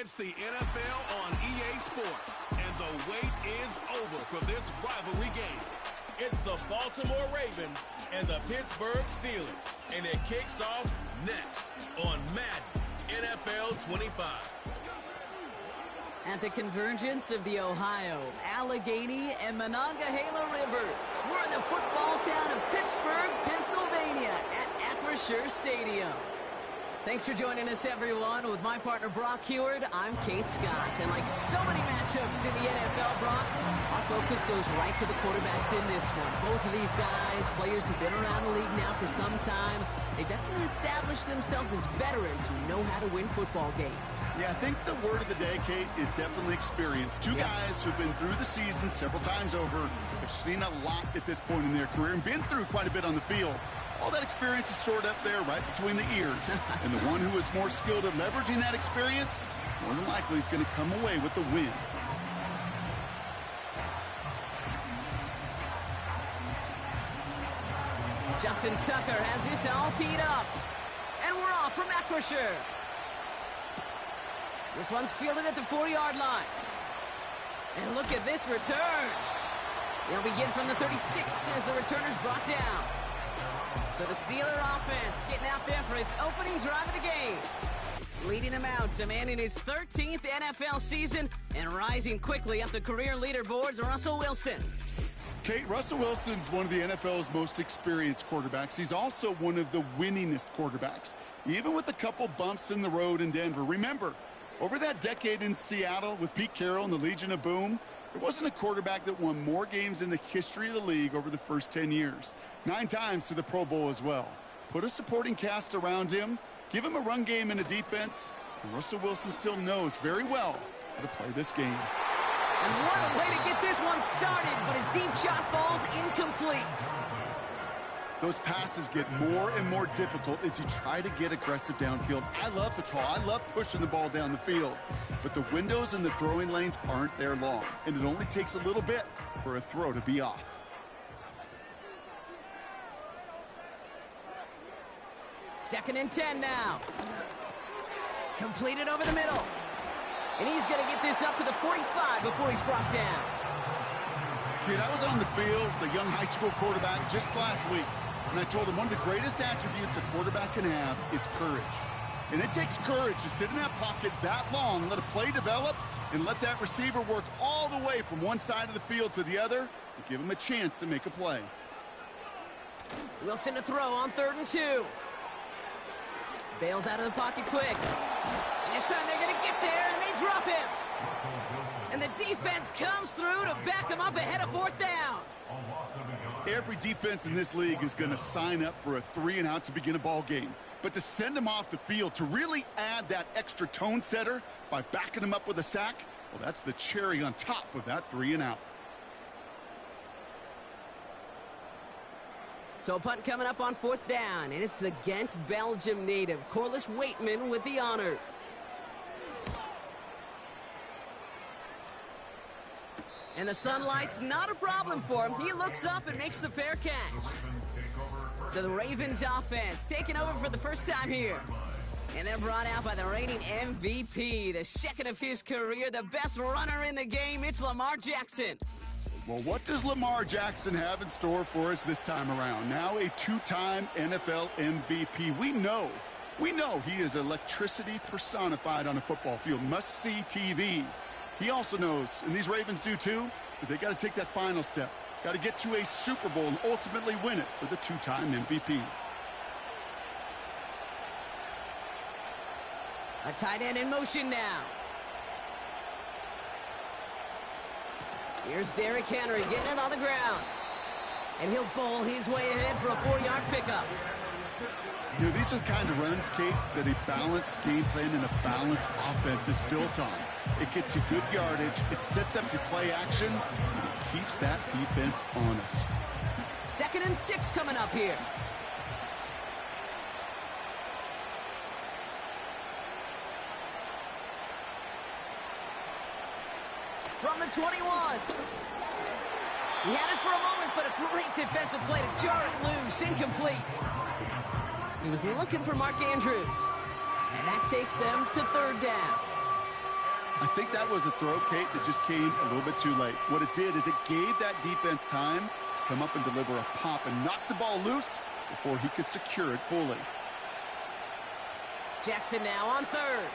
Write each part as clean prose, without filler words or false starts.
It's the NFL on EA Sports, and the wait is over for this rivalry game. It's the Baltimore Ravens and the Pittsburgh Steelers, and it kicks off next on Madden NFL 25. At the convergence of the Ohio, Allegheny, and Monongahela Rivers, we're in the football town of Pittsburgh, Pennsylvania, at Acrisure Stadium. Thanks for joining us, everyone. With my partner, Brock Heward, I'm Kate Scott. And like so many matchups in the NFL, Brock, our focus goes right to the quarterbacks in this one. Both of these guys, players who've been around the league now for some time, they've definitely established themselves as veterans who know how to win football games. Yeah, I think the word of the day, Kate, is definitely experience. Two guys who've been through the season several times over, have seen a lot at this point in their career, and been through quite a bit on the field. All that experience is stored up there right between the ears. And the one who is more skilled at leveraging that experience, more than likely is going to come away with the win. Justin Tucker has this all teed up. And we're off from Acrisure. This one's fielded at the 4-yard line. And look at this return. They'll begin from the 36 as the returner's brought down. So the Steeler offense getting out there for its opening drive of the game. Leading them out, demanding his 13th NFL season and rising quickly up the career leaderboards, Russell Wilson. Kate, Russell Wilson's one of the NFL's most experienced quarterbacks. He's also one of the winningest quarterbacks, even with a couple bumps in the road in Denver. Remember, over that decade in Seattle with Pete Carroll and the Legion of Boom, there wasn't a quarterback that won more games in the history of the league over the first 10 years. 9 times to the Pro Bowl as well. Put a supporting cast around him, give him a run game and a defense, and Russell Wilson still knows very well how to play this game. And what a way to get this one started, but his deep shot falls incomplete. Those passes get more and more difficult as you try to get aggressive downfield. I love the call. I love pushing the ball down the field. But the windows in the throwing lanes aren't there long, and it only takes a little bit for a throw to be off. Second and 10 now. Completed over the middle. And he's going to get this up to the 45 before he's brought down. Kid, I was on the field, the young high school quarterback, just last week. And I told him one of the greatest attributes a quarterback can have is courage. And it takes courage to sit in that pocket that long, let a play develop, and let that receiver work all the way from one side of the field to the other, and give him a chance to make a play. Wilson to throw on 3rd and 2. Bails out of the pocket quick. And this time they're going to get there, and they drop him. And the defense comes through to back him up ahead of 4th down. Every defense in this league is going to sign up for a 3-and-out to begin a ball game. But to send him off the field, to really add that extra tone setter by backing him up with a sack, well, that's the cherry on top of that 3-and-out. So a punt coming up on 4th down, and it's the Ghent, Belgium native, Corliss Waitman with the honors. And the sunlight's not a problem for him. He looks up and makes the fair catch. So the Ravens offense taking over for the first time here. And they're brought out by the reigning MVP, the second of his career, the best runner in the game. It's Lamar Jackson. Well, what does Lamar Jackson have in store for us this time around? Now a 2-time NFL MVP. We know he is electricity personified on a football field. Must-see TV. He also knows, and these Ravens do too, that they got to take that final step. Got to get to a Super Bowl and ultimately win it for the 2-time MVP. A tight end in motion now. Here's Derrick Henry getting it on the ground. And he'll bowl his way ahead for a 4-yard pickup. You know, these are the kind of runs, Kate, that a balanced game plan and a balanced offense is built on. It gets you good yardage, it sets up your play action, and it keeps that defense honest. 2nd and 6 coming up here. From the 21. He had it for a moment, but a great defensive play to jar it loose. Incomplete. He was looking for Mark Andrews. And that takes them to 3rd down. I think that was a throw, Kate, that just came a little bit too late. What it did is it gave that defense time to come up and deliver a pop and knock the ball loose before he could secure it fully. Jackson now on third.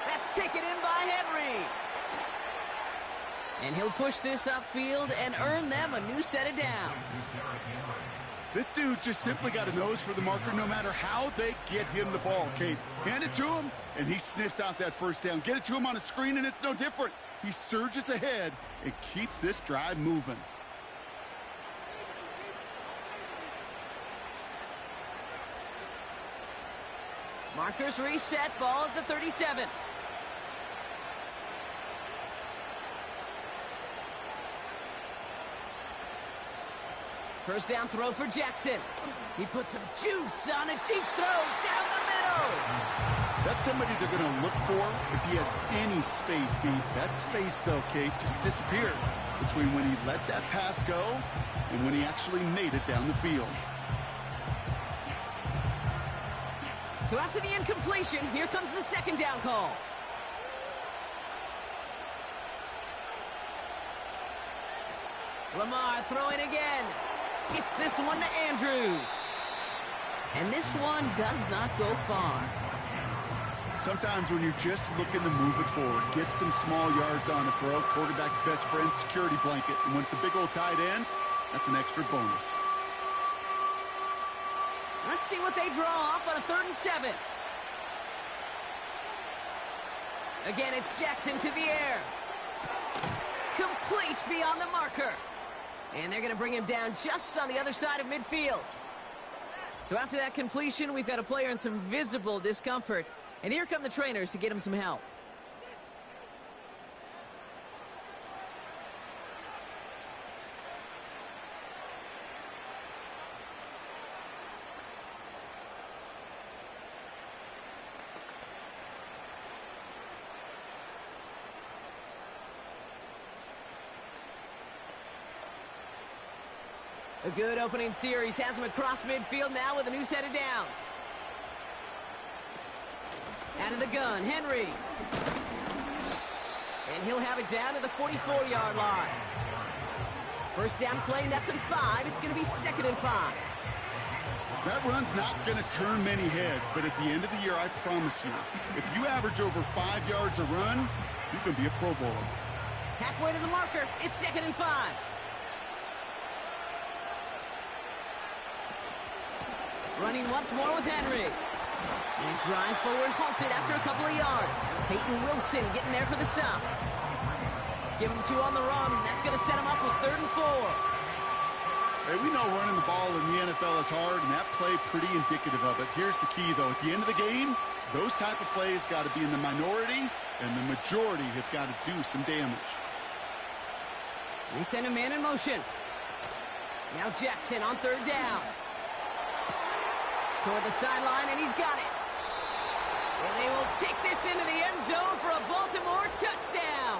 That's taken in by Henry. And he'll push this upfield and earn them a new set of downs. This dude just simply got a nose for the marker no matter how they get him the ball, Kate. Hand it to him, and he sniffs out that first down. Get it to him on a screen, and it's no different. He surges ahead and keeps this drive moving. Markers reset, ball at the 37. First down throw for Jackson. He puts some juice on a deep throw down the middle. That's somebody they're going to look for if he has any space deep. That space, though, Kate, just disappeared between when he let that pass go and when he actually made it down the field. So after the incompletion, here comes the second down call. Lamar throwing again. Gets this one to Andrews. And this one does not go far. Sometimes when you're just looking to move it forward, get some small yards on a throw, quarterback's best friend, security blanket. And when it's a big old tight end, that's an extra bonus. Let's see what they draw up on a 3rd and 7. Again, it's Jackson to the air. Complete beyond the marker. And they're going to bring him down just on the other side of midfield. So after that completion, we've got a player in some visible discomfort. And here come the trainers to get him some help. A good opening series has him across midfield now with a new set of downs. Out of the gun, Henry. And he'll have it down to the 44-yard line. First down play, nets him 5. It's going to be 2nd and 5. That run's not going to turn many heads, but at the end of the year, I promise you, if you average over 5 yards a run, you can be a Pro Bowler. Halfway to the marker, it's 2nd and 5. Running once more with Henry. He's drive forward, halted after a couple of yards. Peyton Wilson getting there for the stop. Give him 2 on the run. That's going to set him up with 3rd and 4. Hey, we know running the ball in the NFL is hard, and that play pretty indicative of it. Here's the key, though. At the end of the game, those type of plays got to be in the minority, and the majority have got to do some damage. They send a man in motion. Now Jackson on 3rd down. Toward the sideline, and he's got it. And they will take this into the end zone for a Baltimore touchdown.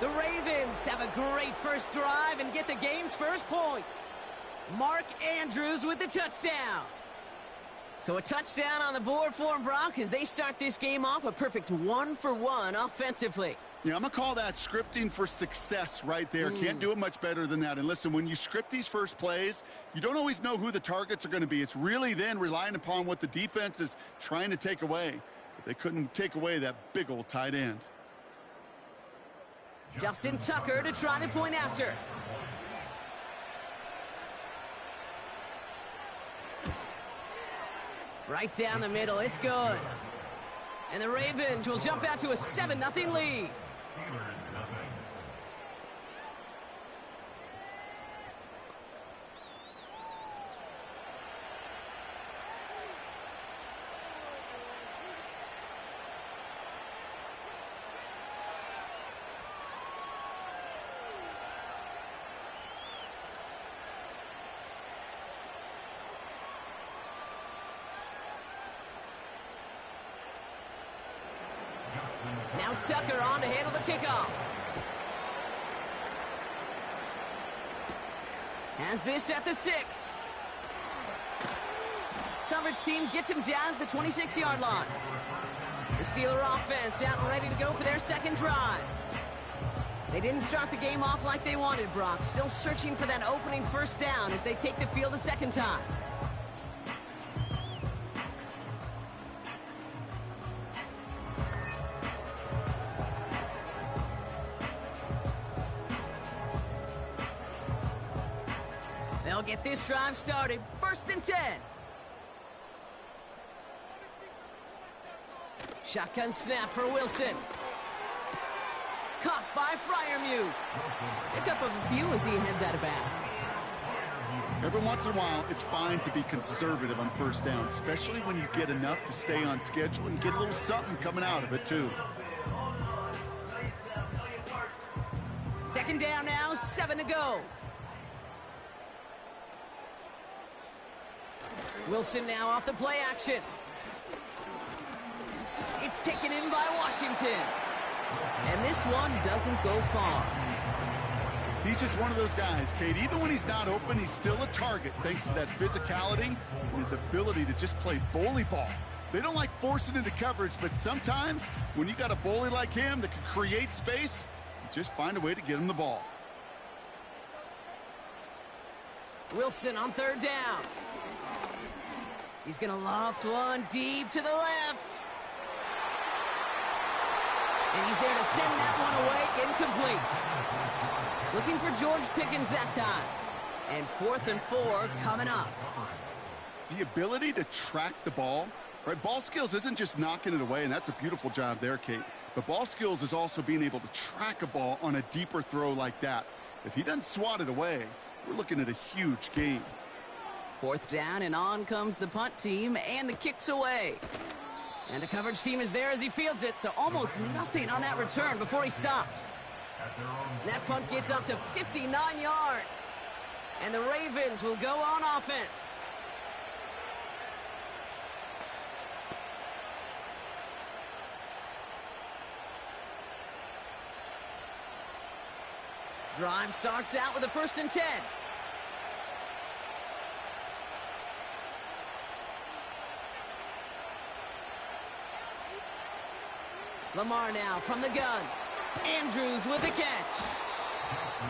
The Ravens have a great first drive and get the game's first points. Mark Andrews with the touchdown. So a touchdown on the board for them, Brock, as they start this game off a perfect 1-for-1 offensively. Yeah, I'm going to call that scripting for success right there. Can't do it much better than that. And listen, when you script these first plays, you don't always know who the targets are going to be. It's really then relying upon what the defense is trying to take away. But they couldn't take away that big old tight end. Justin Tucker to try the point after. Right down the middle, it's good. And the Ravens will jump out to a 7-0 lead. Now Tucker on to handle the kickoff. Has this at the 6. Coverage team gets him down at the 26-yard line. The Steeler offense out and ready to go for their second drive. They didn't start the game off like they wanted, Brock. Still searching for that opening first down as they take the field a second time. They'll get this drive started. 1st and 10. Shotgun snap for Wilson. Caught by Freiermuth. Pickup of a few as he heads out of bounds. Every once in a while, it's fine to be conservative on first down, especially when you get enough to stay on schedule and get a little something coming out of it, too. 2nd down now, 7 to go. Wilson now off the play action. It's taken in by Washington. And this one doesn't go far. He's just one of those guys, Kate. Even when he's not open, he's still a target thanks to that physicality and his ability to just play bully ball. They don't like forcing into coverage, but sometimes when you got a bully like him that can create space, you just find a way to get him the ball. Wilson on 3rd down. He's going to loft one deep to the left. And he's there to send that one away incomplete. Looking for George Pickens that time. And 4th and 4 coming up. The ability to track the ball, right? Ball skills isn't just knocking it away, and that's a beautiful job there, Kate. But ball skills is also being able to track a ball on a deeper throw like that. If he doesn't swat it away, we're looking at a huge gain. 4th down, and on comes the punt team, and the kick's away. And the coverage team is there as he fields it, so almost nothing on that return before he stopped. That punt gets up to 59 yards. And the Ravens will go on offense. Drive starts out with a 1st and 10. Lamar now from the gun. Andrews with the catch.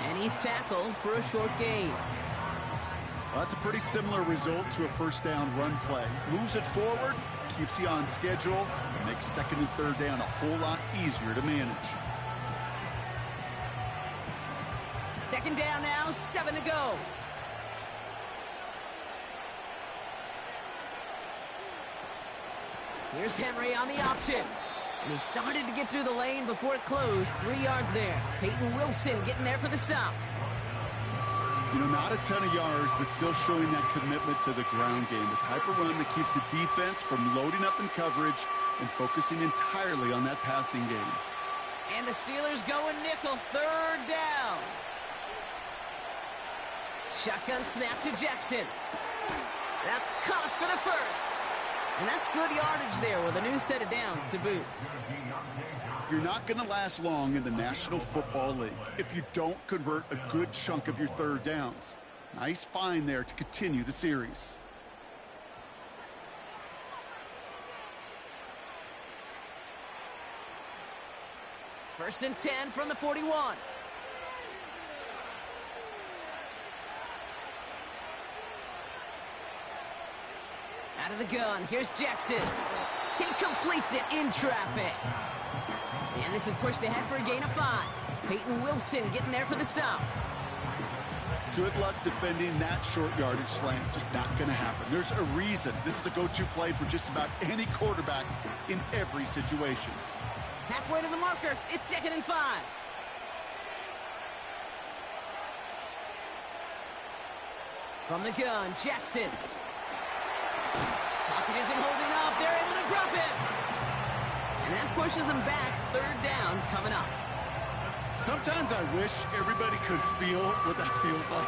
And he's tackled for a short gain. Well, that's a pretty similar result to a first down run play. Moves it forward, keeps you on schedule, and makes 2nd and 3rd down a whole lot easier to manage. 2nd down now, 7 to go. Here's Henry on the option. And he started to get through the lane before it closed. 3 yards there. Peyton Wilson getting there for the stop. You know, not a ton of yards, but still showing that commitment to the ground game. The type of run that keeps the defense from loading up in coverage and focusing entirely on that passing game. And the Steelers going nickel. 3rd down. Shotgun snap to Jackson. That's caught for the first. And that's good yardage there with a new set of downs to boot. You're not going to last long in the National Football League if you don't convert a good chunk of your 3rd downs. Nice find there to continue the series. First and 10 from the 41. Out of the gun, here's Jackson. He completes it in traffic. And this is pushed ahead for a gain of 5. Peyton Wilson getting there for the stop. Good luck defending that short yardage slant. Just not going to happen. There's a reason this is a go-to play for just about any quarterback in every situation. Halfway to the marker, it's 2nd and 5. From the gun, Jackson. Pocket isn't holding up. They're able to drop him. And that pushes them back. 3rd down coming up. Sometimes I wish everybody could feel what that feels like.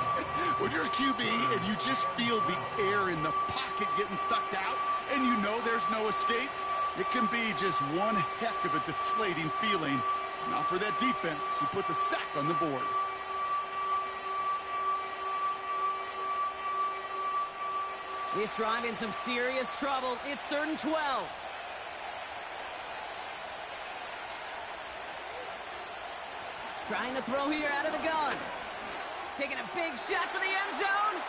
When you're a QB and you just feel the air in the pocket getting sucked out and you know there's no escape, it can be just one heck of a deflating feeling. Not for that defense who puts a sack on the board. This drive in some serious trouble. It's 3rd and 12. Trying to throw here out of the gun. Taking a big shot for the end zone.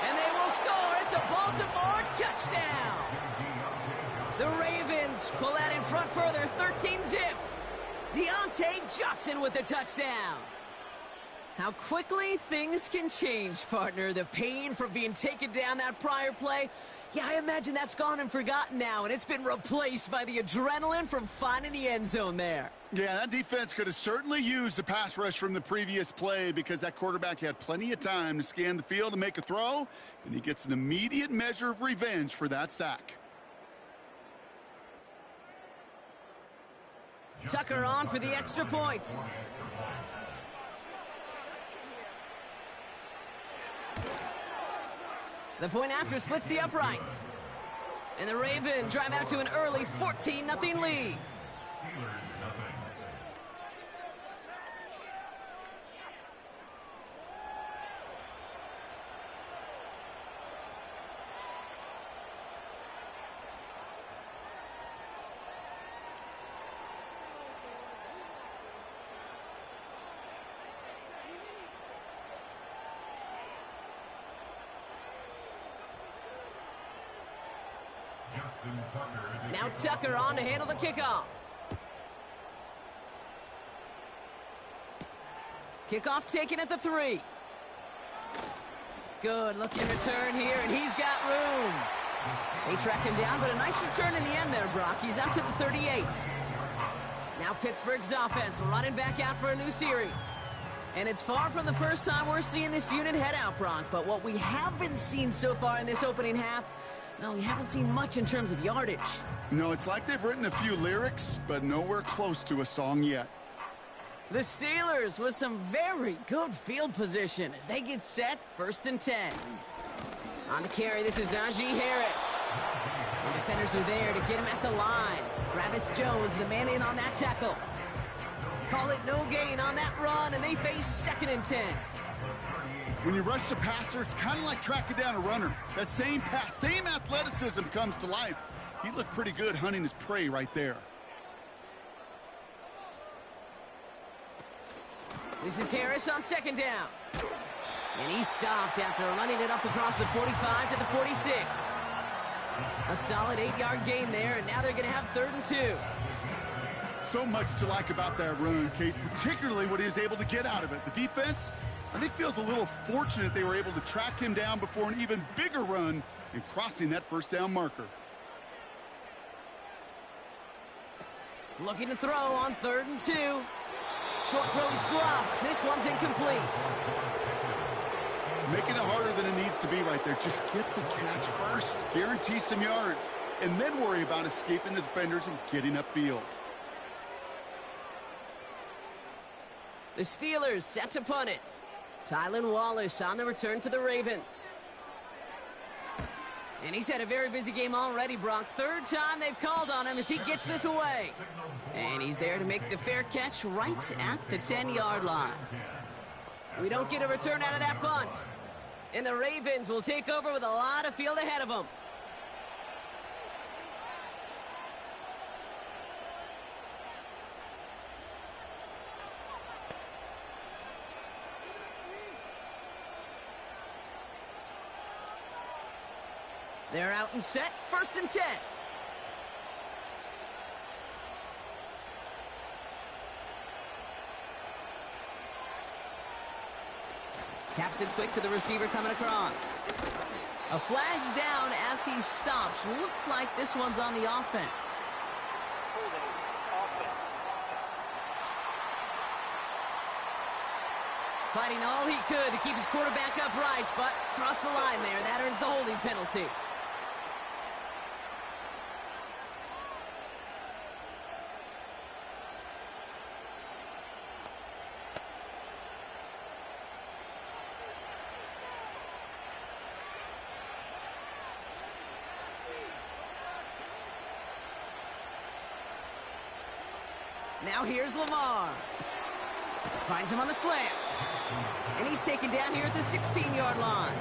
And they will score. It's a Baltimore touchdown. The Ravens pull out in front further, 13-zip. Deontay Johnson with the touchdown. How quickly things can change, partner. The pain from being taken down that prior play, yeah, I imagine that's gone and forgotten now, and it's been replaced by the adrenaline from finding the end zone there. Yeah, that defense could have certainly used the pass rush from the previous play because that quarterback had plenty of time to scan the field and make a throw, and he gets an immediate measure of revenge for that sack. Tucker on for the extra point. The point after splits the uprights. And the Ravens drive out to an early 14-0 lead. Now Tucker on to handle the kickoff. Kickoff taken at the 3. Good looking return here, and he's got room. They track him down, but a nice return in the end there, Brock. He's out to the 38. Now Pittsburgh's offense running back out for a new series. And it's far from the first time we're seeing this unit head out, Brock. But what we haven't seen so far in this opening half, no, we haven't seen much in terms of yardage. No, it's like they've written a few lyrics, but nowhere close to a song yet. The Steelers with some very good field position as they get set, 1st and 10. On the carry, this is Najee Harris. The defenders are there to get him at the line. Travis Jones, the man in on that tackle. Call it no gain on that run, and they face 2nd and 10. When you rush the passer, it's kind of like tracking down a runner. That same pass, same athleticism comes to life. He looked pretty good hunting his prey right there. This is Harris on 2nd down. And he stopped after running it up across the 45 to the 46. A solid 8-yard gain there, and now they're going to have 3rd and 2. So much to like about that run, Kate, particularly what he was able to get out of it. The defense, I think, feels a little fortunate they were able to track him down before an even bigger run and crossing that 1st down marker. Looking to throw on 3rd and 2. Short throw is dropped. This one's incomplete. Making it harder than it needs to be right there. Just get the catch first. Guarantee some yards. And then worry about escaping the defenders and getting upfield. The Steelers set to punt it. Tylan Wallace on the return for the Ravens. And he's had a very busy game already, Brock. 3rd time they've called on him as he gets this away. And he's there to make the fair catch right at the 10-yard line. We don't get a return out of that punt. And the Ravens will take over with a lot of field ahead of them. They're out and set, 1st and 10. Taps it quick to the receiver coming across. A flag's down as he stops. Looks like this one's on the offense. Fighting all he could to keep his quarterback upright, but crossed the line there. That earns the holding penalty. Now here's Lamar. Finds him on the slant. And he's taken down here at the 16-yard line.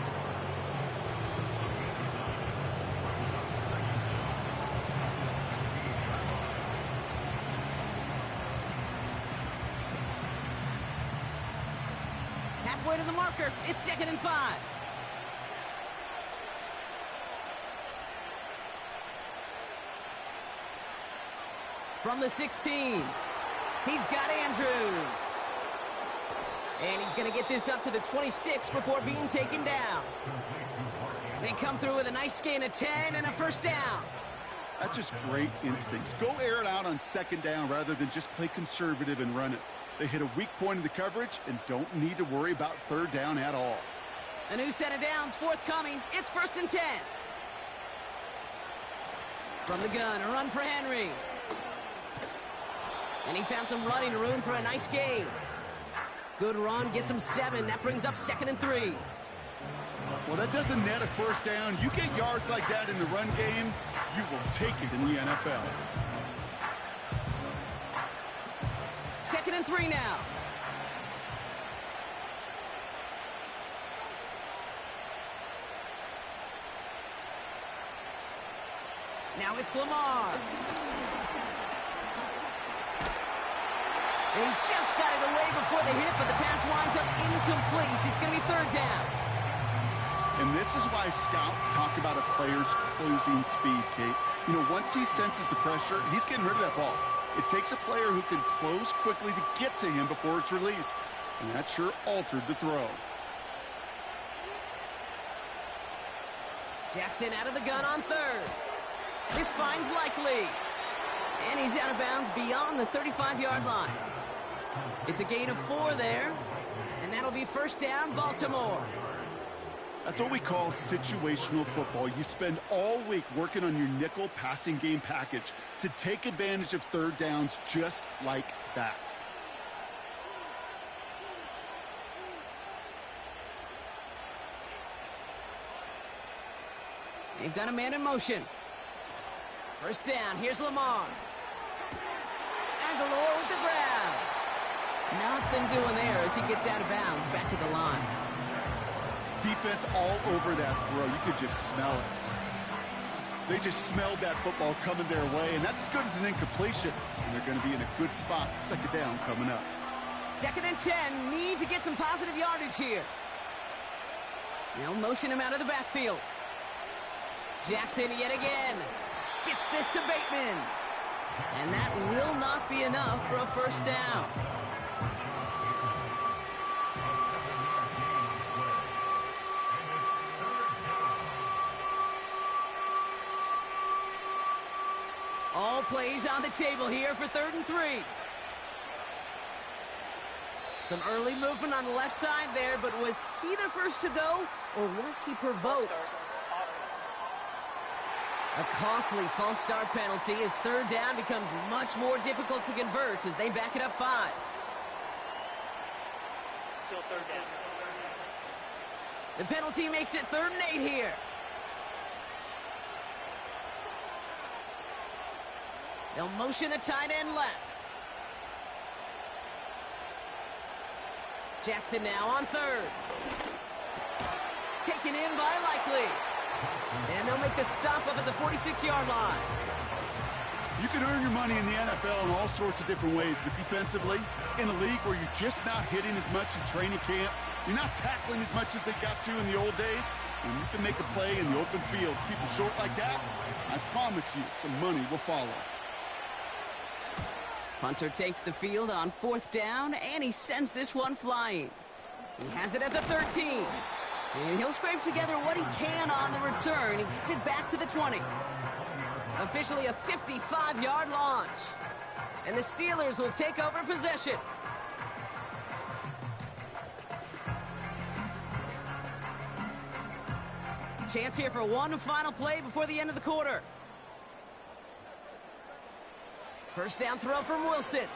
halfway to the marker. It's 2nd and 5. From the 16, he's got Andrews. And he's going to get this up to the 26 before being taken down. They come through with a nice gain of 10 and a first down. That's just great instincts. Go air it out on 2nd down rather than just play conservative and run it. They hit a weak point in the coverage and don't need to worry about 3rd down at all. A new set of downs forthcoming. It's 1st and 10. From the gun, a run for Henry. And he found some running room for a nice gain. Good run, gets him 7. That brings up 2nd and 3. Well, that doesn't net a first down. You get yards like that in the run game, you will take it in the NFL. 2nd and 3 now. Now it's Lamar. He just got it away before the hit, but the pass winds up incomplete. It's going to be 3rd down. And this is why scouts talk about a player's closing speed, Kate. You know, once he senses the pressure, he's getting rid of that ball. It takes a player who can close quickly to get to him before it's released. And that sure altered the throw. Jackson out of the gun on 3rd. This finds Likely. And he's out of bounds beyond the 35-yard line. It's a gain of 4 there. And that'll be 1st down, Baltimore. That's what we call situational football. You spend all week working on your nickel passing game package to take advantage of 3rd downs just like that. They've got a man in motion. 1st down, here's Lamar. Aguilar with the grab. Nothing doing there as he gets out of bounds back at the line. Defense all over that throw. You could just smell it. They just smelled that football coming their way, and that's as good as an incompletion. And they're going to be in a good spot. 2nd down coming up. 2nd and 10. Need to get some positive yardage here. They'll motion him out of the backfield. Jackson yet again. Gets this to Bateman. And that will not be enough for a 1st down. All plays on the table here for 3rd and 3. Some early movement on the left side there, but was he the first to go, or was he provoked? A costly false start penalty as 3rd down becomes much more difficult to convert as they back it up 5. Still 3rd down. The penalty makes it 3rd and 8 here. They'll motion a tight end left. Jackson now on 3rd. Taken in by Likely. And they'll make the stop up at the 46-yard line. You can earn your money in the NFL in all sorts of different ways, but defensively, in a league where you're just not hitting as much in training camp, you're not tackling as much as they got to in the old days, and you can make a play in the open field, keep it short like that, I promise you some money will follow. Punter takes the field on 4th down, and he sends this one flying. He has it at the 13. And he'll scrape together what he can on the return. He gets it back to the 20. Officially a 55-yard launch. And the Steelers will take over possession. Chance here for one final play before the end of the quarter. 1st down throw from Wilson.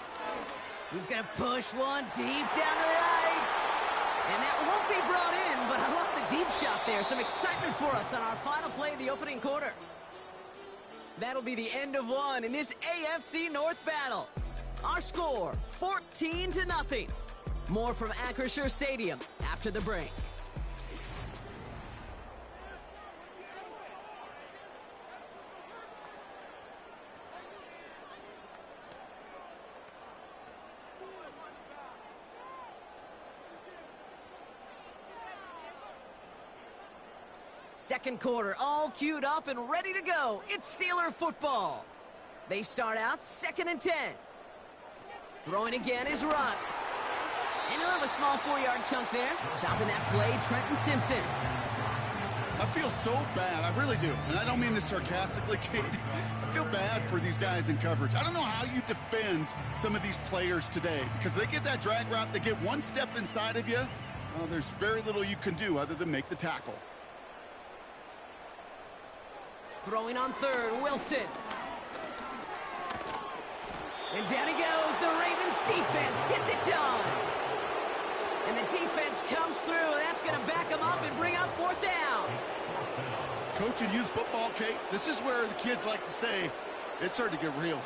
He's going to push one deep down the right. And that won't be brought in, but I love the deep shot there. Some excitement for us on our final play of the opening quarter. That'll be the end of one in this AFC North battle. Our score, 14-0. More from Acrisure Stadium after the break. Second quarter, all queued up and ready to go. It's Steeler football. They start out 2nd and 10. Throwing again is Russ. And he'll have a small 4-yard chunk there. Stopping that play, Trenton Simpson. I feel so bad, I really do. And I don't mean this sarcastically, Kate. I feel bad for these guys in coverage. I don't know how you defend some of these players today, because they get that drag route, they get one step inside of you. Well, there's very little you can do other than make the tackle. Throwing on 3rd, Wilson. And down he goes. The Ravens defense gets it done. And the defense comes through. That's going to back them up and bring up 4th down. Coaching youth football, Kate, this is where the kids like to say, it's starting to get real.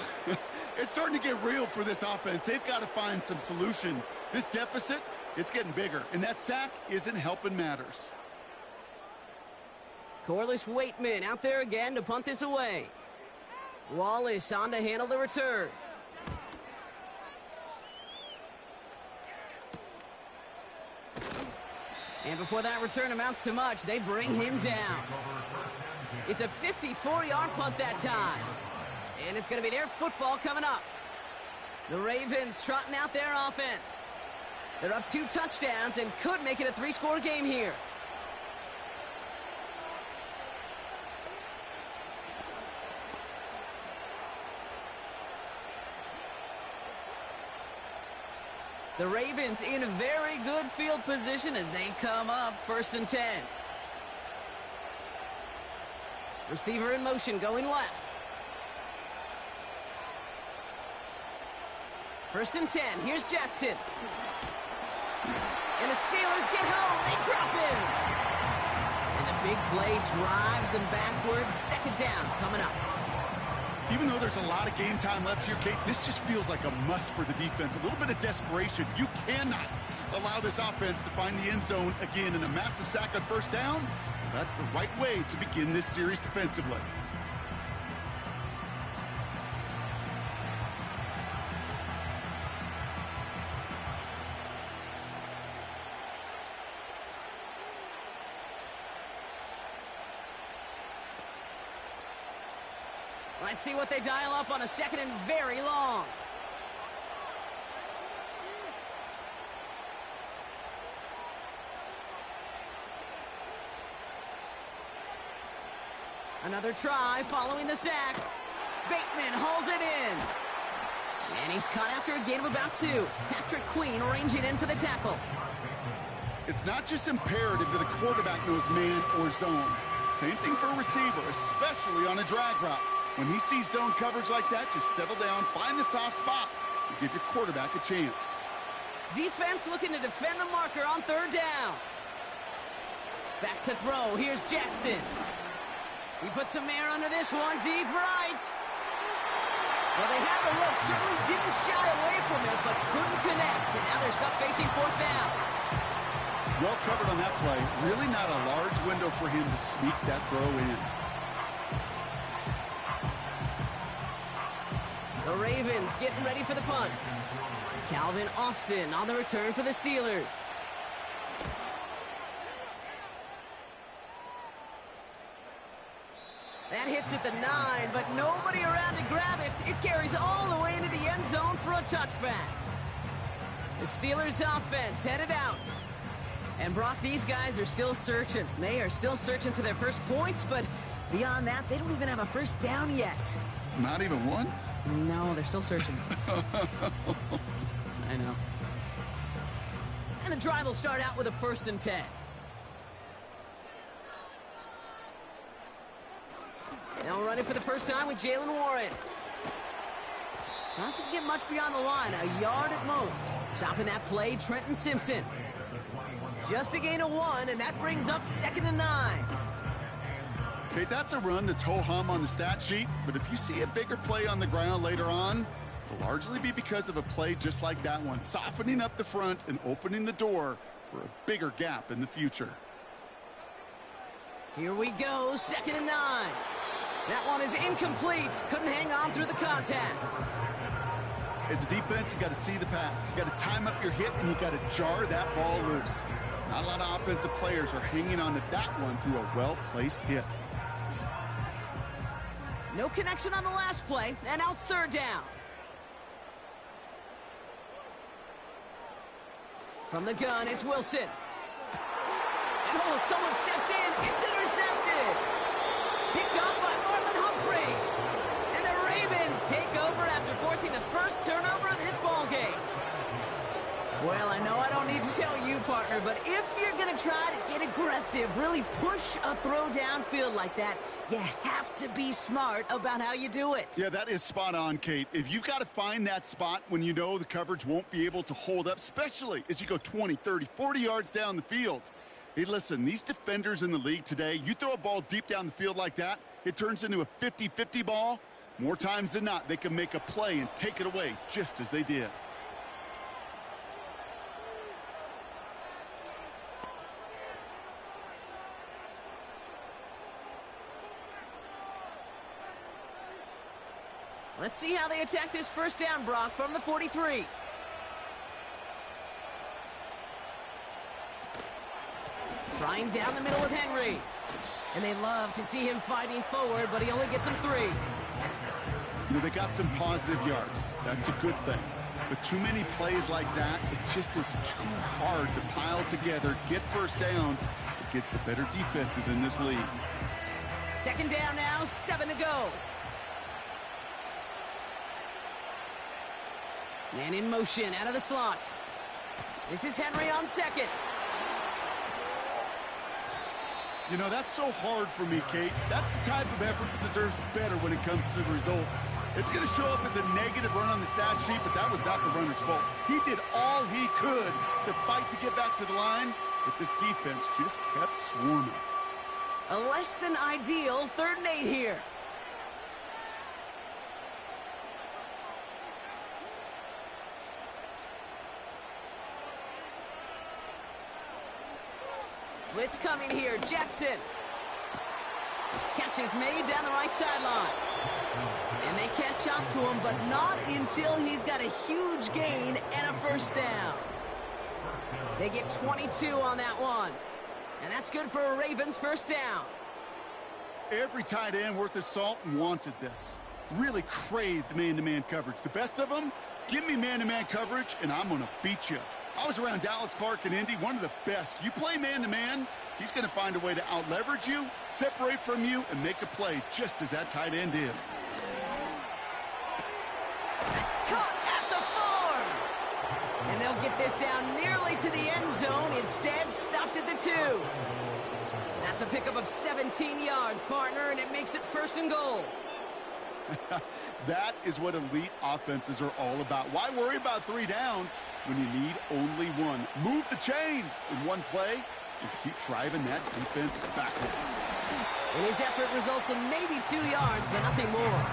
It's starting to get real for this offense. They've got to find some solutions. This deficit, it's getting bigger. And that sack isn't helping matters. Corliss Waitman out there again to punt this away. Wallace on to handle the return. And before that return amounts to much, they bring him down. It's a 54-yard punt that time. And it's going to be their football coming up. The Ravens trotting out their offense. They're up 2 touchdowns and could make it a 3-score game here. The Ravens in a very good field position as they come up 1st and 10. Receiver in motion going left. 1st and 10. Here's Jackson. And the Steelers get home. They drop him. And the big play drives them backwards. 2nd down coming up. Even though there's a lot of game time left here, Kate, this just feels like a must for the defense. A little bit of desperation. You cannot allow this offense to find the end zone again in a massive sack on 1st down. Well, that's the right way to begin this series defensively. Let's see what they dial up on a 2nd and very long. Another try following the sack. Bateman hauls it in. And he's caught after a gain of about 2. Patrick Queen ranging in for the tackle. It's not just imperative that a quarterback knows man or zone. Same thing for a receiver, especially on a drag route. When he sees zone coverage like that, just settle down, find the soft spot, and give your quarterback a chance. Defense looking to defend the marker on 3rd down. Back to throw. Here's Jackson. He puts some air under this one, deep right. Well, they had the look, certainly didn't shy away from it, but couldn't connect. And now they're stuck facing 4th down. Well covered on that play. Really not a large window for him to sneak that throw in. The Ravens getting ready for the punt. Calvin Austin on the return for the Steelers. That hits at the 9, but nobody around to grab it. It carries all the way into the end zone for a touchback. The Steelers offense headed out. And Brock, these guys are still searching. They are still searching for their first points, but beyond that, they don't even have a 1st down yet. Not even one? No, they're still searching. I know. And the drive will start out with a 1st and 10. Now running for the first time with Jalen Warren. Doesn't get much beyond the line, a yard at most. Stopping that play, Trenton Simpson. Just a gain of 1, and that brings up 2nd and 9. Okay, that's a run that's ho-hum on the stat sheet, but if you see a bigger play on the ground later on, it'll largely be because of a play just like that one, softening up the front and opening the door for a bigger gap in the future. Here we go, 2nd and 9. That one is incomplete. Couldn't hang on through the contact. As a defense, you got to see the pass. You got to time up your hit, and you got to jar that ball loose. Not a lot of offensive players are hanging on to that one through a well-placed hit. No connection on the last play, and now it's third down. From the gun, it's Wilson. And oh, someone stepped in. It's intercepted. Picked off by Marlon Humphrey. And the Ravens take over after forcing the first turnover of this ball game. Well, I know I don't need to tell you, partner, but if you're going to try to get aggressive, really push a throw downfield like that, you have to be smart about how you do it. Yeah, that is spot on, Kate. If you've got to find that spot when you know the coverage won't be able to hold up, especially as you go 20, 30, 40 yards down the field. Hey, listen, these defenders in the league today, you throw a ball deep down the field like that, it turns into a 50-50 ball. More times than not, they can make a play and take it away just as they did. Let's see how they attack this first down, Brock, from the 43. Trying down the middle with Henry. And they love to see him fighting forward, but he only gets them 3. You know, they got some positive yards. That's a good thing. But too many plays like that, it just is too hard to pile together, get first downs against the better defenses in this league. Second down now, 7 to go. Man in motion, out of the slot. This is Henry on second. You know, that's so hard for me, Kate. That's the type of effort that deserves better when it comes to the results. It's going to show up as a negative run on the stat sheet, but that was not the runner's fault. He did all he could to fight to get back to the line, but this defense just kept swarming. A less than ideal 3rd and 8 here. Blitz coming here, Jackson. Catch is made down the right sideline. And they catch up to him, but not until he's got a huge gain and a first down. They get 22 on that one. And that's good for a Ravens first down. Every tight end worth his salt wanted this. Really craved man-to-man coverage. The best of them, give me man-to-man coverage, and I'm going to beat you. I was around Dallas Clark and Indy, one of the best. You play man-to-man, he's going to find a way to out-leverage you, separate from you, and make a play just as that tight end did. That's caught at the 4. And they'll get this down nearly to the end zone. Instead, stopped at the 2. That's a pickup of 17 yards, partner, and it makes it 1st and goal. That is what elite offenses are all about. Why worry about 3 downs when you need only 1? Move the chains in one play and keep driving that defense backwards. And his effort results in maybe 2 yards, but nothing more.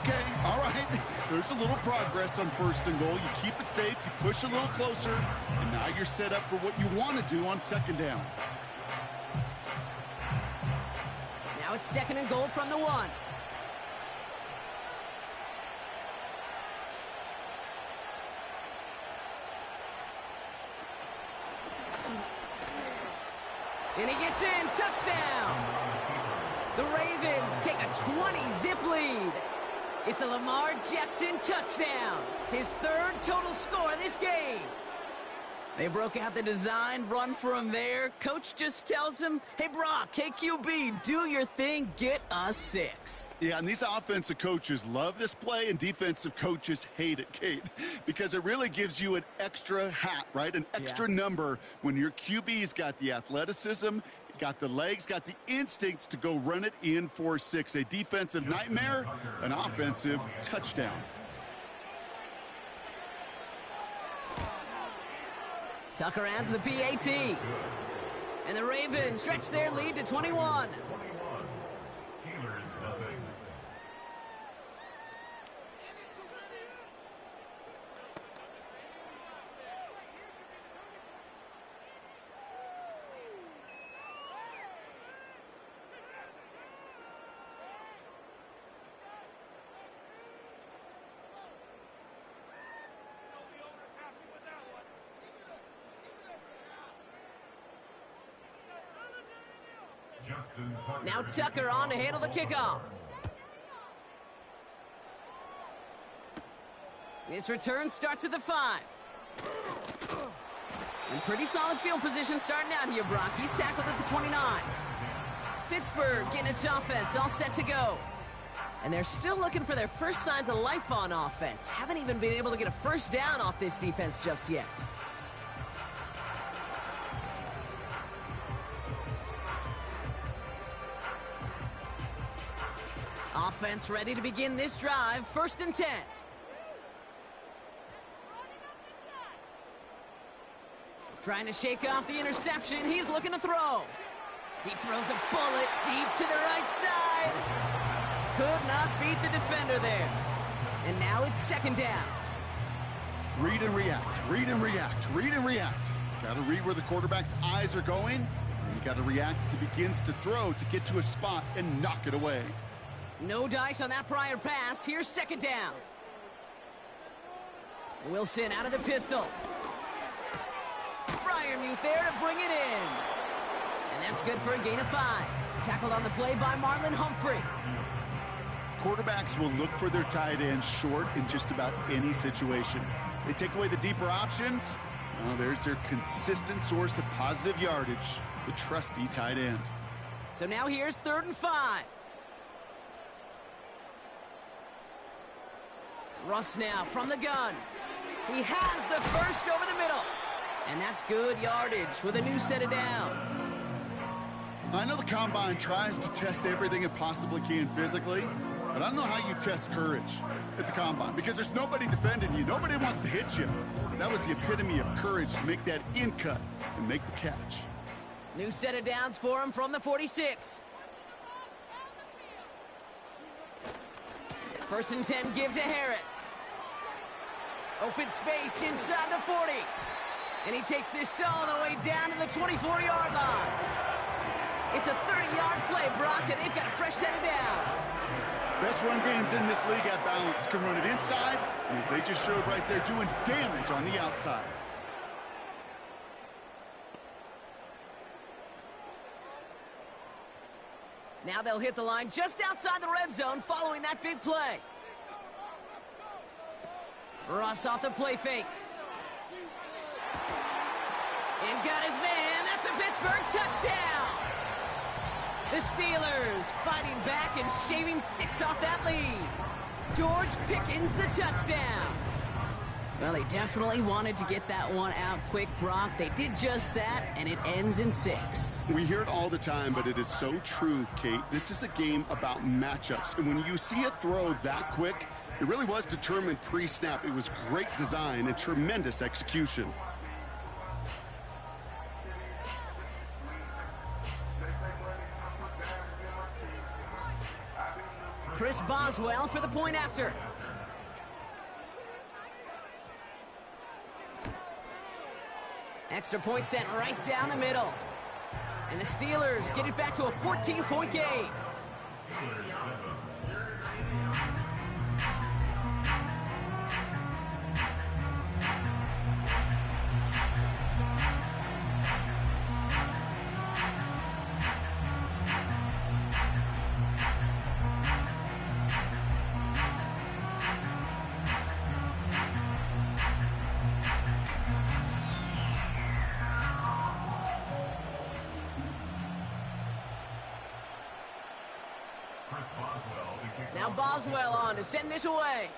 Okay, all right. There's a little progress on 1st and goal. You keep it safe, you push a little closer, and now you're set up for what you want to do on 2nd down. Now it's 2nd and goal from the 1. And he gets in, touchdown! The Ravens take a 20-zip lead. It's a Lamar Jackson touchdown, his 3rd total score in this game. They broke out the design run for him there. Coach just tells him, hey, Brock, KQB, do your thing, get a 6. Yeah, and these offensive coaches love this play, and defensive coaches hate it, Kate, because it really gives you an extra hat, right? An extra number when your QB's got the athleticism, got the legs, got the instincts to go run it in for 6. A defensive nightmare, an offensive touchdown. Tucker adds the PAT. And the Ravens stretch their lead to 21. Now Tucker on to handle the kickoff. This return starts at the 5. And pretty solid field position starting out here, Brock. He's tackled at the 29. Pittsburgh getting its offense all set to go. And they're still looking for their first signs of life on offense. Haven't even been able to get a first down off this defense just yet. Offense ready to begin this drive. 1st and 10. Trying to shake off the interception. He's looking to throw. He throws a bullet deep to the right side. Could not beat the defender there. And now it's 2nd down. Read and react, read and react, read and react. Got to read where the quarterback's eyes are going. And you got to react as he begins to throw to get to a spot and knock it away. No dice on that prior pass. Here's 2nd down. Wilson out of the pistol. Freiermuth there to bring it in. And that's good for a gain of 5. Tackled on the play by Marlon Humphrey. Quarterbacks will look for their tight end short in just about any situation. They take away the deeper options. Well, there's their consistent source of positive yardage, the trusty tight end. So now here's 3rd and 5. Russ now from the gun. He has the first over the middle. And that's good yardage with a new set of downs. I know the combine tries to test everything it possibly can physically, but I don't know how you test courage at the combine because there's nobody defending you. Nobody wants to hit you. But that was the epitome of courage to make that in cut and make the catch. New set of downs for him from the 46. 1st and 10, give to Harris. Open space inside the 40. And he takes this all the way down to the 24-yard line. It's a 30-yard play, Brock, and they've got a fresh set of downs. Best run games in this league at balance can run it inside, and as they just showed right there, doing damage on the outside. Now they'll hit the line just outside the red zone following that big play. Russ off the play fake. And got his man. That's a Pittsburgh touchdown. The Steelers fighting back and shaving 6 off that lead. George Pickens the touchdown. Well, they definitely wanted to get that one out quick, Brock. They did just that, and it ends in 6. We hear it all the time, but it is so true, Kate. This is a game about matchups, and when you see a throw that quick, it really was determined pre-snap. It was great design and tremendous execution. Chris Boswell for the point after. Extra point sent right down the middle. And the Steelers get it back to a 14-point game. Now Boswell on to send this away.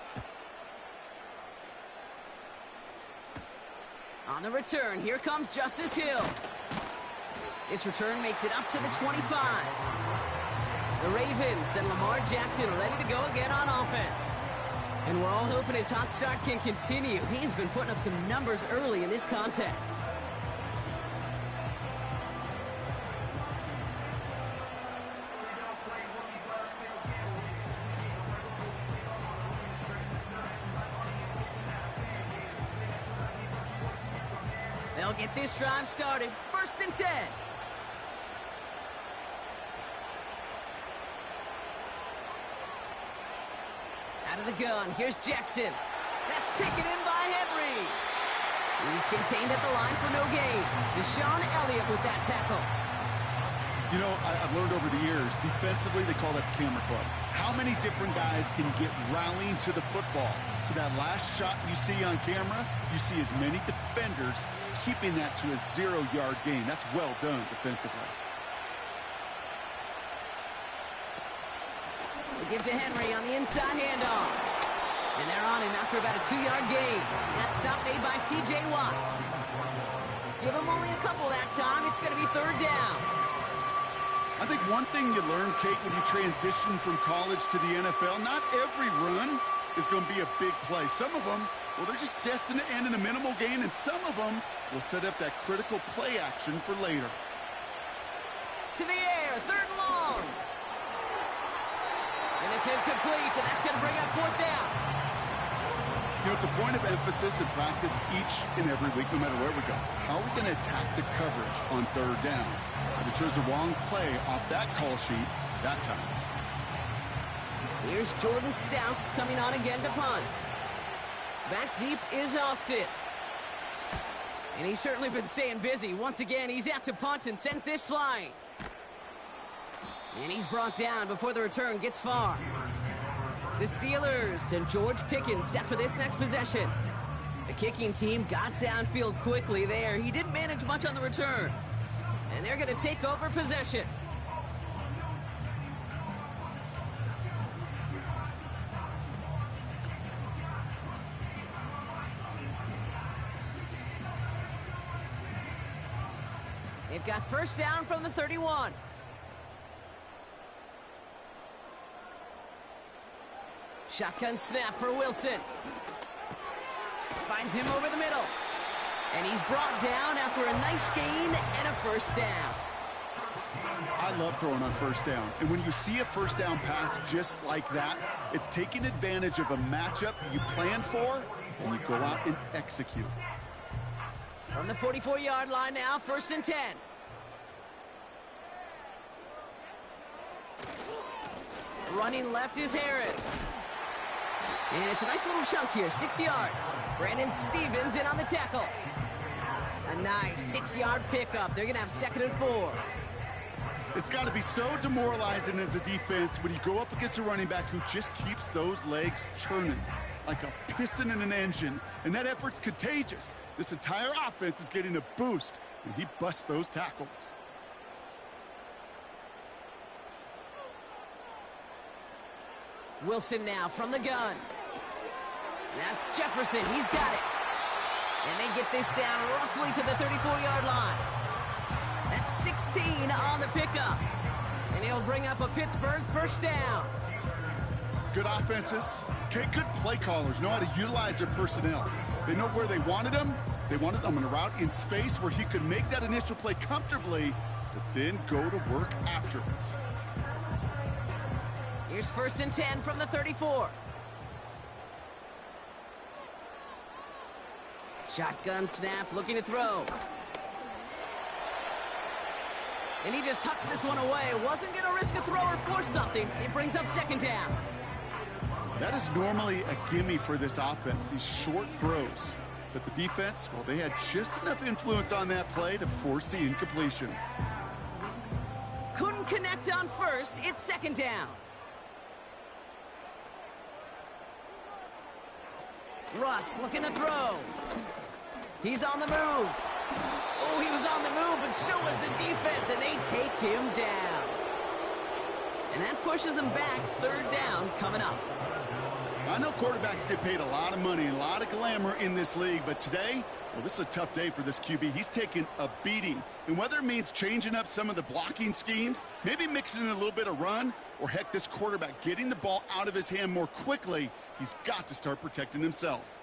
On the return, here comes Justice Hill. This return makes it up to the 25. The Ravens and Lamar Jackson ready to go again on offense. And we're all hoping his hot start can continue. He's been putting up some numbers early in this contest. They'll get this drive started. 1st and 10. Out of the gun, here's Jackson. That's taken in by Henry. He's contained at the line for no gain. Deshaun Elliott with that tackle. You know, I've learned over the years, defensively, they call that the camera club. How many different guys can get rallying to the football? So that last shot you see on camera, you see as many defenders keeping that to a 0-yard gain. That's well done defensively. We give to Henry on the inside handoff. And they're on him after about a 2-yard gain. That stop made by T.J. Watt. Give him only a couple that time. It's going to be 3rd down. I think one thing you learn, Kate, when you transition from college to the NFL, not every run is going to be a big play. Some of them, well, they're just destined to end in a minimal gain, and some of them will set up that critical play action for later. To the air, 3rd and long. And it's incomplete, and that's going to bring up 4th down. You know, it's a point of emphasis in practice each and every week, no matter where we go. How are we going to attack the coverage on 3rd down? We chose the wrong play off that call sheet that time. Here's Jordan Stouts coming on again to punt. Back deep is Austin. And he's certainly been staying busy. Once again, he's out to punt and sends this flying. And he's brought down before the return gets far. The Steelers and George Pickens set for this next possession. The kicking team got downfield quickly there. He didn't manage much on the return. And they're going to take over possession. They've got 1st down from the 31. Shotgun snap for Wilson. Finds him over the middle. And he's brought down after a nice gain and a 1st down. I love throwing on 1st down. And when you see a 1st down pass just like that, it's taking advantage of a matchup you planned for, and you go out and execute. From the 44-yard line now, 1st and 10. Running left is Harris. And it's a nice little chunk here, 6 yards. Brandon Stevens in on the tackle. A nice 6-yard pickup. They're going to have 2nd and 4. It's got to be so demoralizing as a defense when you go up against a running back who just keeps those legs churning like a piston in an engine. And that effort's contagious. This entire offense is getting a boost when he busts those tackles. Wilson now from the gun. That's Jefferson. He's got it. And they get this down roughly to the 34-yard line. That's 16 on the pickup. And he'll bring up a Pittsburgh 1st down. Good offenses. Okay, good play callers know how to utilize their personnel. They know where they wanted them. They wanted them on a route in space where he could make that initial play comfortably, but then go to work after. Here's 1st and 10 from the 34. Shotgun snap, looking to throw. And he just hucks this one away. Wasn't going to risk a throw or force something. It brings up 2nd down. That is normally a gimme for this offense, these short throws. But the defense, well, they had just enough influence on that play to force the incompletion. Couldn't connect on 1st. It's 2nd down. Russ looking to throw. He's on the move. Oh, he was on the move, but so was the defense, and they take him down. And that pushes him back. 3rd down coming up. I know quarterbacks get paid a lot of money and a lot of glamour in this league, but today, well, this is a tough day for this QB. He's taking a beating. And whether it means changing up some of the blocking schemes, maybe mixing in a little bit of run, or heck, this quarterback getting the ball out of his hand more quickly, he's got to start protecting himself.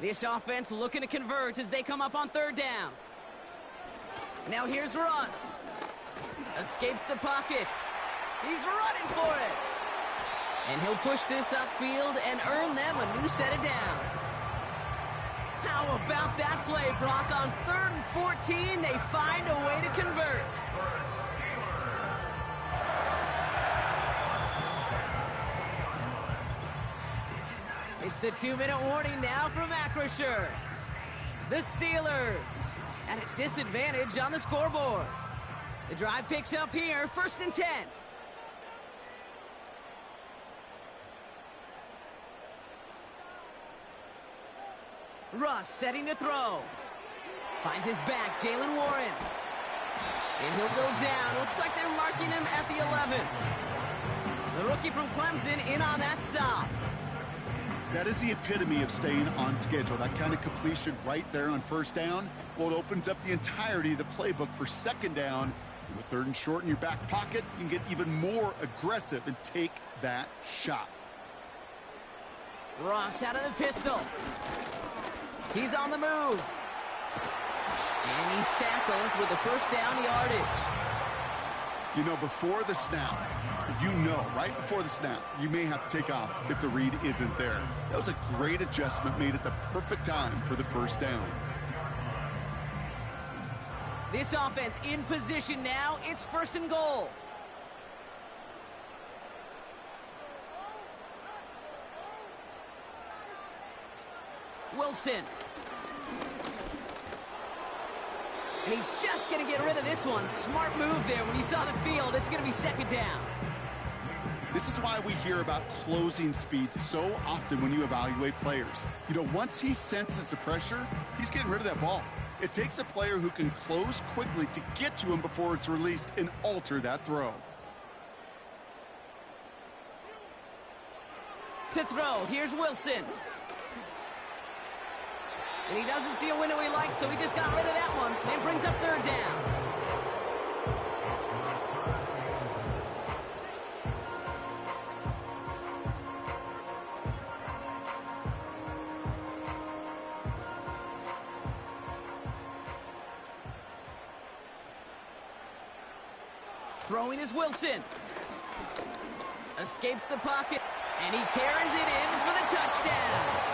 This offense looking to convert as they come up on 3rd down. Now here's Russ. Escapes the pocket. He's running for it. And he'll push this upfield and earn them a new set of downs. How about that play, Brock? On 3rd and 14, they find a way to convert. It's the 2-minute warning now from Acrisure. The Steelers at a disadvantage on the scoreboard. The drive picks up here, 1st and 10. Russ setting to throw. Finds his back, Jalen Warren. And he'll go down. Looks like they're marking him at the 11. The rookie from Clemson in on that stop. That is the epitome of staying on schedule. That kind of completion right there on 1st down. Well, it opens up the entirety of the playbook for 2nd down. With 3rd and short in your back pocket, you can get even more aggressive and take that shot. Ross out of the pistol. He's on the move. And he's tackled with the 1st down yardage. You know, before the snap, right before the snap, you may have to take off if the read isn't there. That was a great adjustment made at the perfect time for the 1st down. This offense in position now. It's 1st and goal. Wilson. And he's just going to get rid of this one. Smart move there. When you saw the field, it's going to be 2nd down. This is why we hear about closing speed so often when you evaluate players. You know, once he senses the pressure, he's getting rid of that ball. It takes a player who can close quickly to get to him before it's released and alter that throw. To throw, here's Wilson. And he doesn't see a window he likes, so he just got rid of that one. And brings up 3rd down. Throwing is Wilson. Escapes the pocket. And he carries it in for the touchdown.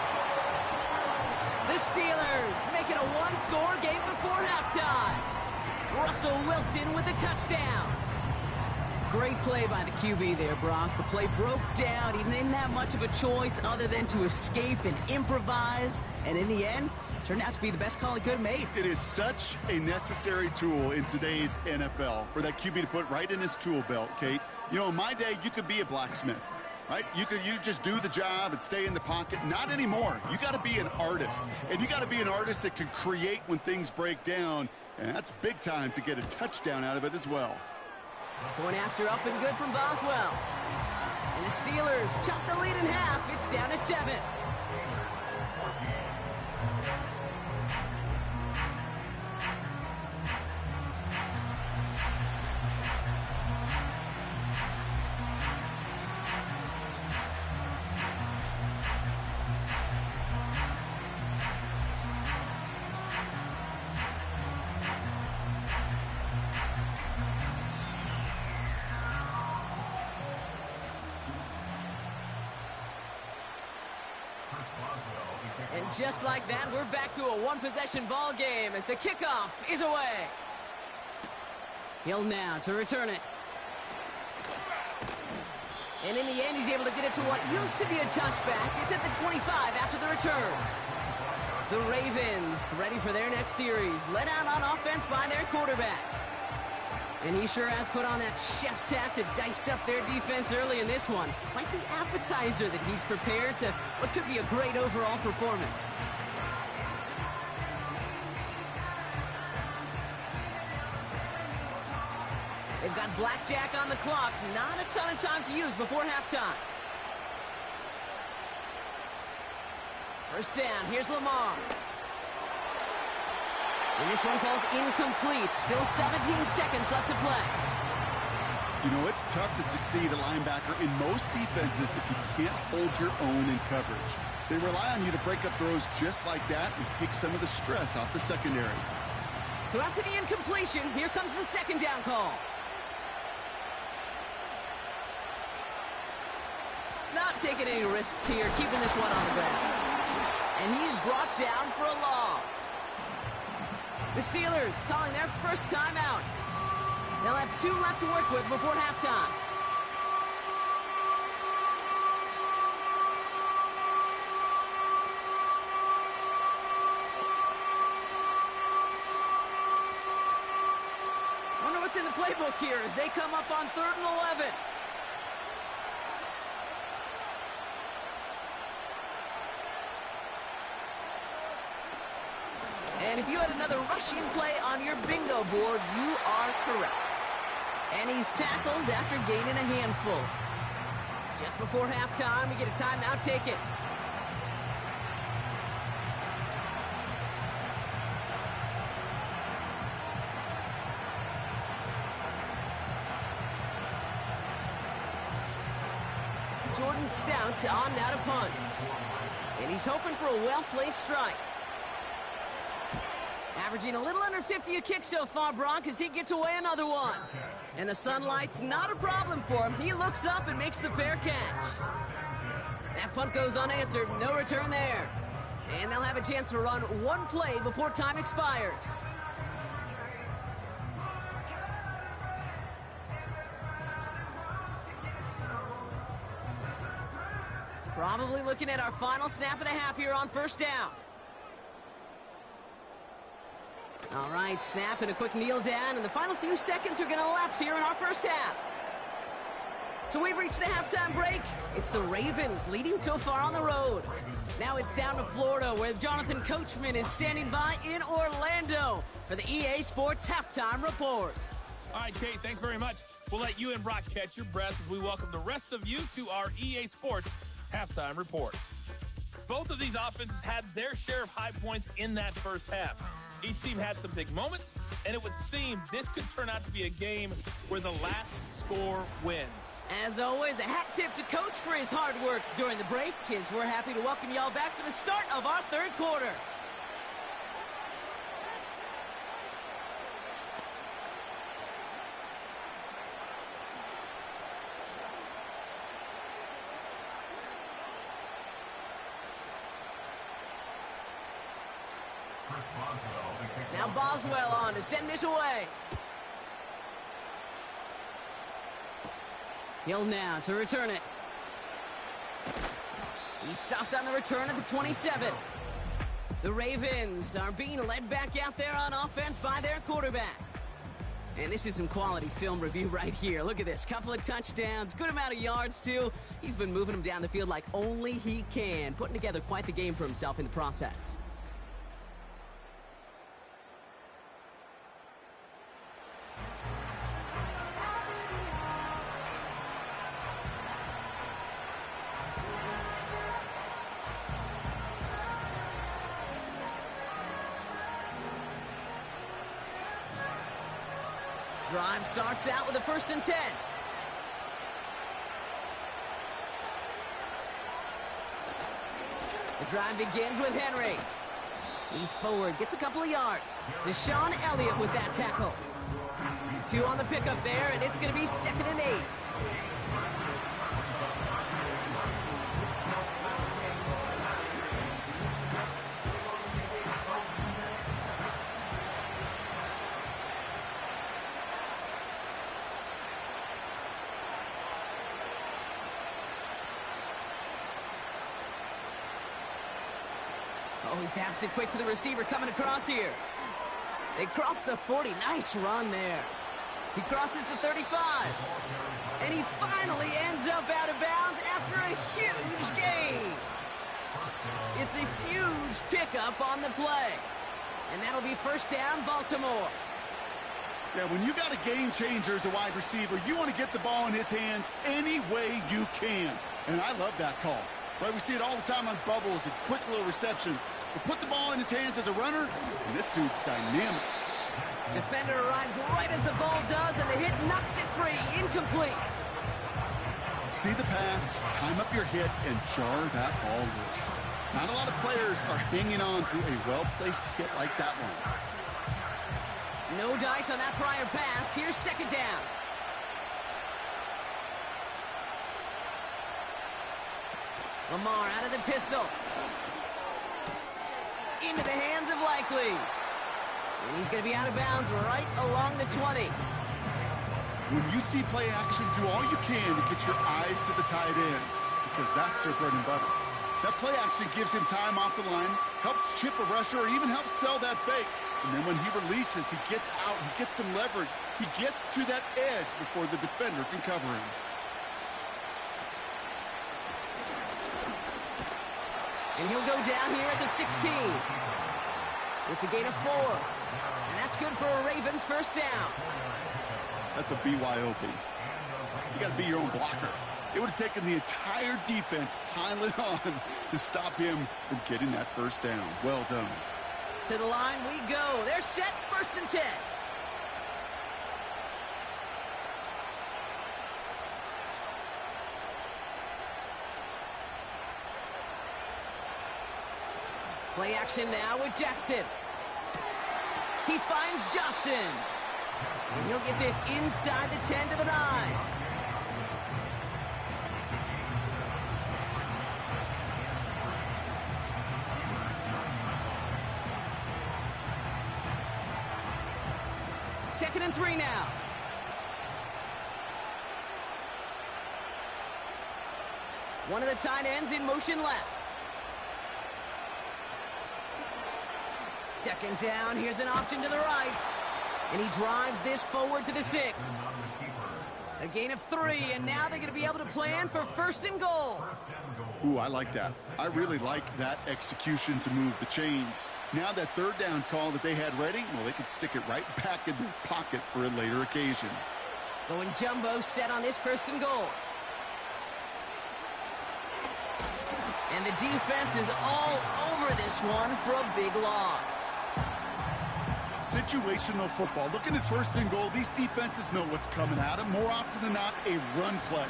The Steelers make it a 1-score game before halftime. Russell Wilson with the touchdown. Great play by the QB there, Brock. The play broke down. He didn't have much of a choice other than to escape and improvise. And in the end, turned out to be the best call he could have made. It is such a necessary tool in today's NFL for that QB to put right in his tool belt, Kate. You know, in my day, you could be a blacksmith. Right? You just do the job and stay in the pocket. Not anymore. You got to be an artist. And you got to be an artist that can create when things break down. And that's big time to get a touchdown out of it as well. Going after up and good from Boswell. And the Steelers chop the lead in half. It's down to 7. And just like that, we're back to a one-possession ball game as the kickoff is away. Hill now to return it. And in the end, he's able to get it to what used to be a touchback. It's at the 25 after the return. The Ravens ready for their next series. Let out on offense by their quarterback. And he sure has put on that chef's hat to dice up their defense early in this one. Quite the appetizer that he's prepared to what could be a great overall performance. They've got blackjack on the clock. Not a ton of time to use before halftime. 1st down. Here's Lamar. And this one falls incomplete. Still 17 seconds left to play. You know, it's tough to succeed at linebacker in most defenses if you can't hold your own in coverage. They rely on you to break up throws just like that and take some of the stress off the secondary. So after the incompletion, here comes the 2nd down call. Not taking any risks here, keeping this one on the ground. And he's brought down for a loss. The Steelers calling their first timeout. They'll have 2 left to work with before halftime. Wonder what's in the playbook here as they come up on 3rd and 11. And if you had another rushing play on your bingo board, you are correct. And he's tackled after gaining a handful. Just before halftime, we get a timeout taken. Jordan Stout on now to punt. And he's hoping for a well-placed strike. Averaging a little under 50 a kick so far, Bronk, as he gets away another one. And the sunlight's not a problem for him. He looks up and makes the fair catch. That punt goes unanswered. No return there. And they'll have a chance to run one play before time expires. Probably looking at our final snap of the half here on 1st down. All right, snap and a quick kneel down, and the final few seconds are going to elapse here in our 1st half. So we've reached the halftime break. It's the Ravens leading so far on the road. Now it's down to Florida, where Jonathan Coachman is standing by in Orlando for the EA Sports Halftime Report. All right, Kate, thanks very much. We'll let you and Brock catch your breath as we welcome the rest of you to our EA Sports Halftime Report. Both of these offenses had their share of high points in that 1st half. Each team had some big moments, and it would seem this could turn out to be a game where the last score wins. As always, a hat tip to Coach for his hard work during the break, as we're happy to welcome y'all back for the start of our 3rd quarter. Now Boswell on to send this away. Hill now to return it. He stopped on the return at the 27. The Ravens are being led back out there on offense by their quarterback. And this is some quality film review right here. Look at this. Couple of touchdowns, good amount of yards too. He's been moving them down the field like only he can, putting together quite the game for himself in the process. Drive starts out with a 1st and 10. The drive begins with Henry. He's forward, gets a couple of yards. Deshaun Elliott with that tackle. 2 on the pickup there, and it's going to be 2nd and 8. Oh, he taps it quick to the receiver coming across here. They cross the 40. Nice run there. He crosses the 35. And he finally ends up out of bounds after a huge gain. It's a huge pickup on the play. And that'll be 1st down, Baltimore. Yeah, when you got a game changer as a wide receiver, you want to get the ball in his hands any way you can. And I love that call. Right, we see it all the time on bubbles and quick little receptions. But put the ball in his hands as a runner, and this dude's dynamic. Defender arrives right as the ball does, and the hit knocks it free. Incomplete. See the pass, time up your hit, and jar that ball loose. Not a lot of players are hanging on to a well-placed hit like that one. No dice on that prior pass. Here's 2nd down. Lamar out of the pistol. Into the hands of Likely. And he's going to be out of bounds right along the 20. When you see play action, do all you can to get your eyes to the tight end, because that's their bread and butter. That play action gives him time off the line, helps chip a rusher, or even helps sell that fake. And then when he releases, he gets out, he gets some leverage. He gets to that edge before the defender can cover him. And he'll go down here at the 16. It's a gain of 4. And that's good for a Ravens first down. That's a BYOB. You got to be your own blocker. It would have taken the entire defense piling on to stop him from getting that first down. Well done. To the line we go. They're set, 1st and 10. Play action now with Jackson. He finds Johnson. And he'll get this inside the 10 to the 9. Second and 3 now. One of the tight ends in motion left. Second down, here's an option to the right. And he drives this forward to the 6. A gain of 3, and now they're going to be able to plan for 1st and goal. Ooh, I like that. I really like that execution to move the chains. Now that 3rd down call that they had ready, well, they could stick it right back in their pocket for a later occasion. Going jumbo set on this 1st and goal. And the defense is all over this one for a big loss. Situational football. Looking at 1st and goal, these defenses know what's coming at them. More often than not, a run play.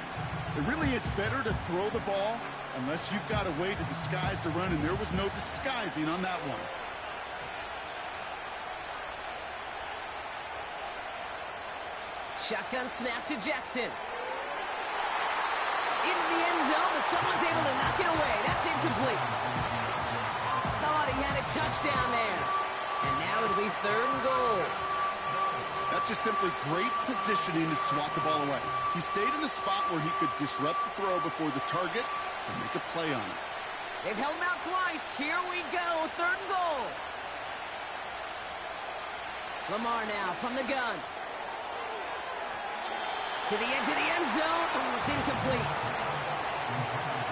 It really is better to throw the ball unless you've got a way to disguise the run, and there was no disguising on that one. Shotgun snap to Jackson. Into the end zone, but someone's able to knock it away. That's incomplete. Thought he had a touchdown there. And now it'll be 3rd and goal. That's just simply great positioning to swat the ball away. He stayed in a spot where he could disrupt the throw before the target and make a play on it. They've held him out twice. Here we go, 3rd and goal. Lamar now from the gun. To the edge of the end zone. Oh, it's incomplete.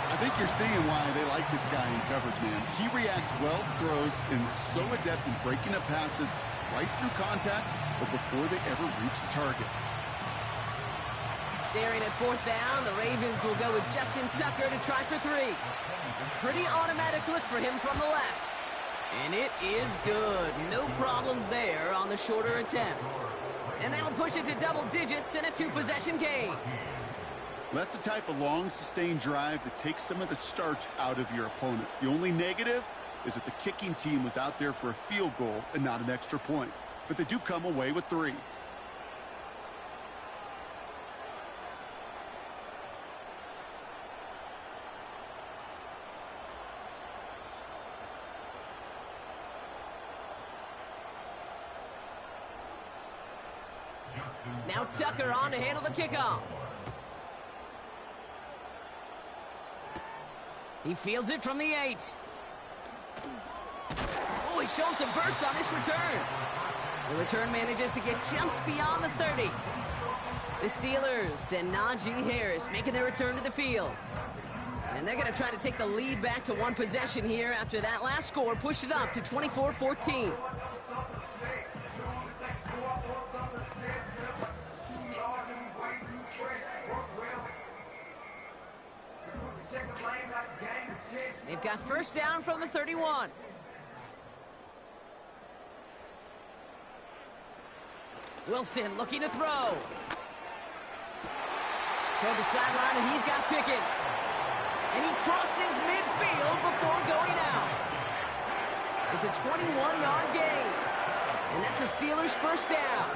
I think you're seeing why they like this guy in coverage, man. He reacts well to throws and is so adept in breaking up passes right through contact, but before they ever reach the target. Staring at 4th down, the Ravens will go with Justin Tucker to try for 3. A pretty automatic look for him from the left. And it is good. No problems there on the shorter attempt. And that'll push it to double digits in a 2-possession game. That's the type of long, sustained drive that takes some of the starch out of your opponent. The only negative is that the kicking team was out there for a field goal and not an extra point. But they do come away with 3. Now Tucker on to handle the kickoff. He fields it from the 8. Oh, he's showing some burst on this return. The return manages to get just beyond the 30. The Steelers and Najee Harris making their return to the field. And they're going to try to take the lead back to 1 possession here after that last score pushed it up to 24-14. They've got first down from the 31. Wilson looking to throw. Toward the sideline, and he's got Pickens. And he crosses midfield before going out. It's a 21-yard gain. And that's a Steelers first down.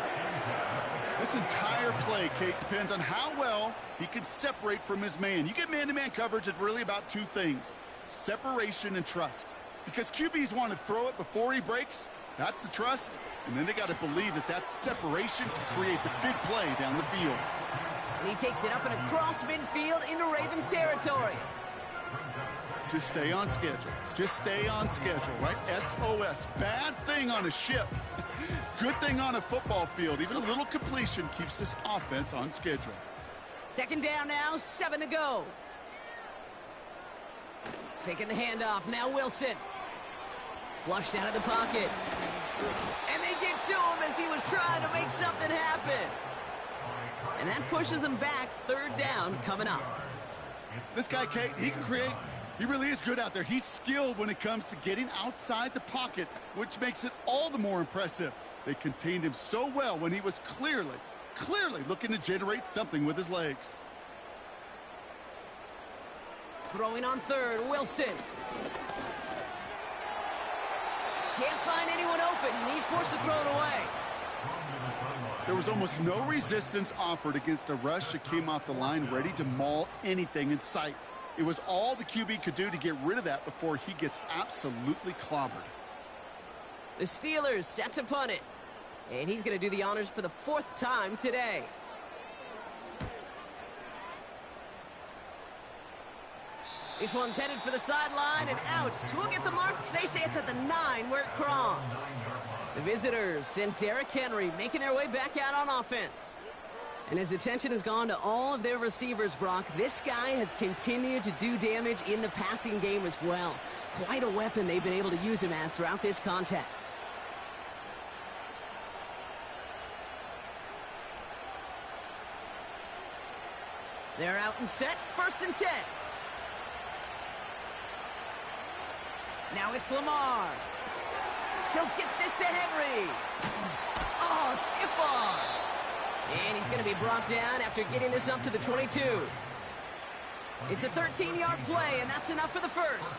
This entire play, Kate, depends on how well he can separate from his man. You get man-to-man coverage, it's really about 2 things. Separation and trust. Because QBs want to throw it before he breaks. That's the trust. And then they got to believe that that separation can create the big play down the field. And he takes it up and across midfield into Ravens territory. Just stay on schedule. Just stay on schedule, right? SOS. Bad thing on a ship. Good thing on a football field. Even a little completion keeps this offense on schedule. Second down now, 7 to go. Taking the handoff, now Wilson. Flushed out of the pocket. And they get to him as he was trying to make something happen. And that pushes him back. Third down coming up. This guy, Kate, he can create. He really is good out there. He's skilled when it comes to getting outside the pocket, which makes it all the more impressive. They contained him so well when he was clearly looking to generate something with his legs. Throwing on third, Wilson. Can't find anyone open. He's forced to throw it away. There was almost no resistance offered against a rush that came off the line ready to maul anything in sight. It was all the QB could do to get rid of that before he gets absolutely clobbered. The Steelers set to punt it. And he's going to do the honors for the 4th time today. This one's headed for the sideline and out. We'll get the mark. They say it's at the 9 where it crossed. The visitors and Derrick Henry making their way back out on offense. And his attention has gone to all of their receivers, Brock. This guy has continued to do damage in the passing game as well. Quite a weapon they've been able to use him as throughout this contest. They're out and set. 1st and 10. Now it's Lamar. He'll get this to Henry. Oh, stiff arm. And he's going to be brought down after getting this up to the 22. It's a 13-yard play, and that's enough for the first.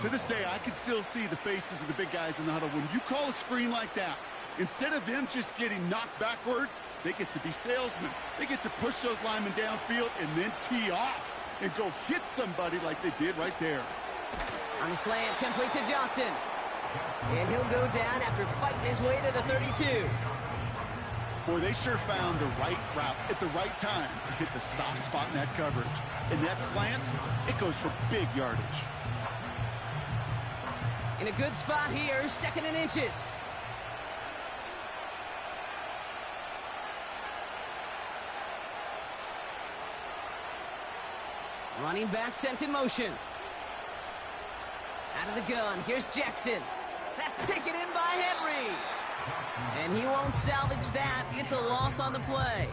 To this day, I can still see the faces of the big guys in the huddle. When you call a screen like that, instead of them just getting knocked backwards, they get to be salesmen. They get to push those linemen downfield and then tee off and go hit somebody like they did right there. On the slant, complete to Johnson. And he'll go down after fighting his way to the 32. Boy, they sure found the right route at the right time to hit the soft spot in that coverage. And that slant, it goes for big yardage. In a good spot here, 2nd and inches. Running back sent in motion. Out of the gun, here's Jackson. That's taken in by Henry. And he won't salvage that. It's a loss on the play.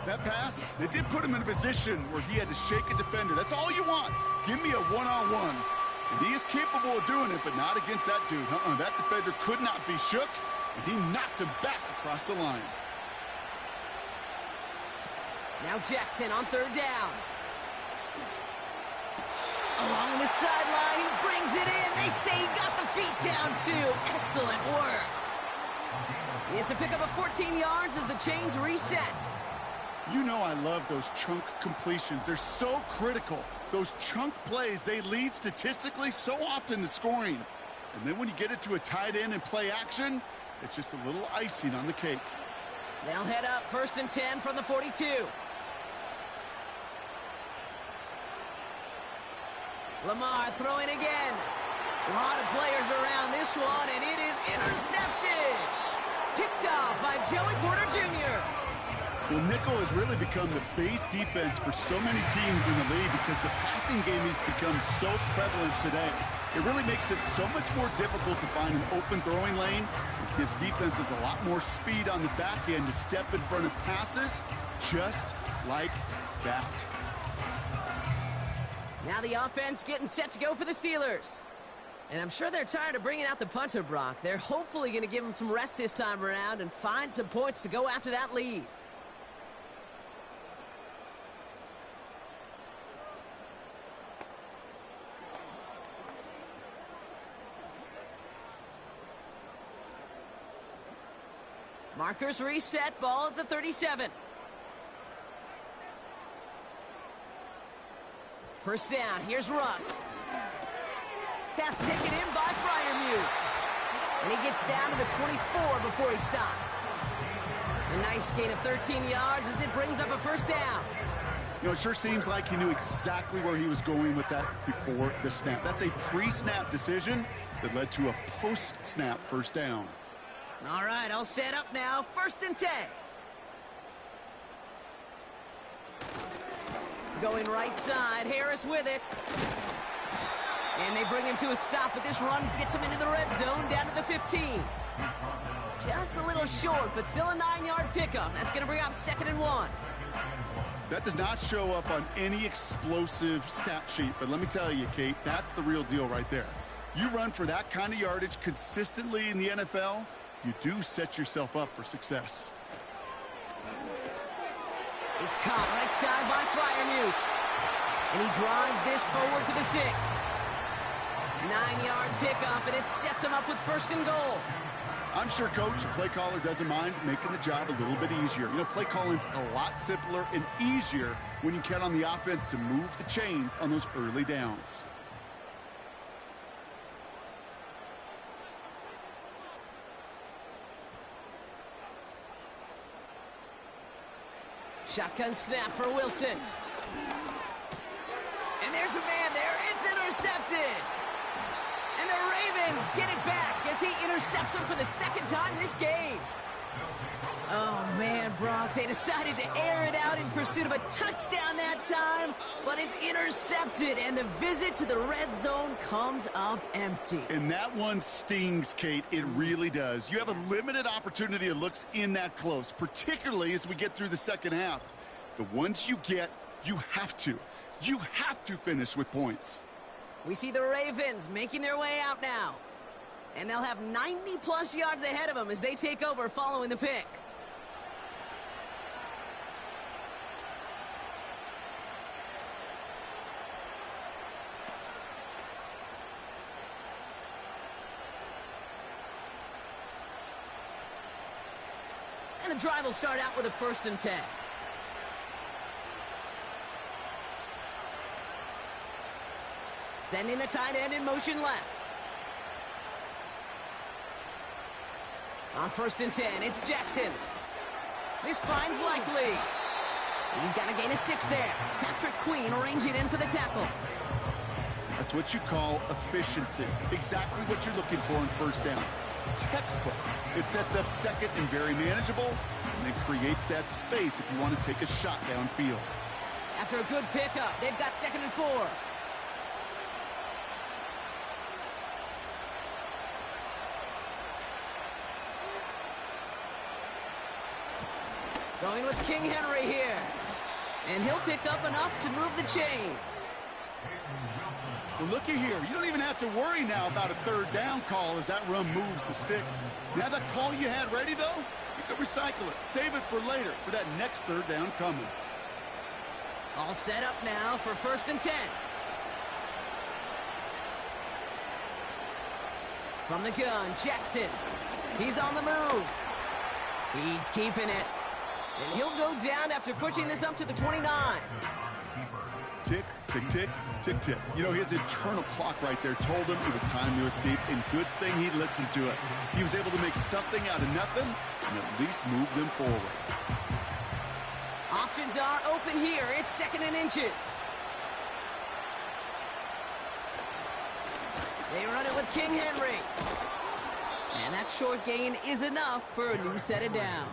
That pass, it did put him in a position where he had to shake a defender. That's all you want. Give me a one-on-one. And he is capable of doing it, but not against that dude. That defender could not be shook, and he knocked him back across the line. Now Jackson on 3rd down. Along the sideline, he brings it in. They say he got the feet down, too. Excellent work. It's a pickup of 14 yards as the chains reset. You know I love those chunk completions. They're so critical. Those chunk plays, they lead statistically so often to scoring. And then when you get it to a tight end and play action, it's just a little icing on the cake. They'll head up 1st and 10 from the 42. Lamar throwing again. A lot of players around this one, and it is intercepted. Picked off by Joey Porter Jr. Well, nickel has really become the base defense for so many teams in the league because the passing game has become so prevalent today. It really makes it so much more difficult to find an open throwing lane. It gives defenses a lot more speed on the back end to step in front of passes just like that. Now the offense getting set to go for the Steelers. And I'm sure they're tired of bringing out the punter, Brock. They're hopefully going to give him some rest this time around and find some points to go after that lead. Markers reset, ball at the 37. First down, here's Russ. Pass taken in by Freiermuth. And he gets down to the 24 before he stopped. A nice gain of 13 yards as it brings up a first down. You know, it sure seems like he knew exactly where he was going with that before the snap. That's a pre-snap decision that led to a post-snap first down. All right, all set up now. 1st and 10. Going right side, Harris with it. And they bring him to a stop, but this run gets him into the red zone, down to the 15. Just a little short, but still a 9-yard pickup. That's going to bring up 2nd and 1. That does not show up on any explosive stat sheet, but let me tell you, Kate, that's the real deal right there. You run for that kind of yardage consistently in the NFL, you do set yourself up for success. It's caught right side by Freiermuth. And he drives this forward to the 6. 9-yard pickup, and it sets him up with 1st and goal. I'm sure Coach, the play caller, doesn't mind making the job a little bit easier. You know, play calling's a lot simpler and easier when you count on the offense to move the chains on those early downs. Shotgun snap for Wilson. And there's a man there. It's intercepted. And the Ravens get it back as he intercepts him for the 2nd time this game. Oh, man, Brock, they decided to air it out in pursuit of a touchdown that time, but it's intercepted, and the visit to the red zone comes up empty. And that one stings, Kate. It really does. You have a limited opportunity that looks in that close, particularly as we get through the 2nd half. The ones you get, you have to finish with points. We see the Ravens making their way out now. And they'll have 90-plus yards ahead of them as they take over following the pick. And the drive will start out with a 1st and 10. Sending the tight end in motion left. On 1st and 10, it's Jackson. This finds Likely. He's got to gain a 6 there. Patrick Queen arranging in for the tackle. That's what you call efficiency. Exactly what you're looking for in 1st down. Textbook. It sets up 2nd and very manageable, and it creates that space if you want to take a shot downfield. After a good pickup, they've got 2nd and 4. Going with King Henry here. And he'll pick up enough to move the chains. Well, looky here. You don't even have to worry now about a 3rd down call as that run moves the sticks. Now that call you had ready, though, you can recycle it. Save it for later for that next 3rd down coming. All set up now for 1st and 10. From the gun, Jackson. He's on the move. He's keeping it. And he'll go down after pushing this up to the 29. Tick, tick, tick, tick, tick. You know, his internal clock right there told him it was time to escape, and good thing he listened to it. He was able to make something out of nothing and at least move them forward. Options are open here. It's 2nd and inches. They run it with King Henry. And that short gain is enough for a new set of downs.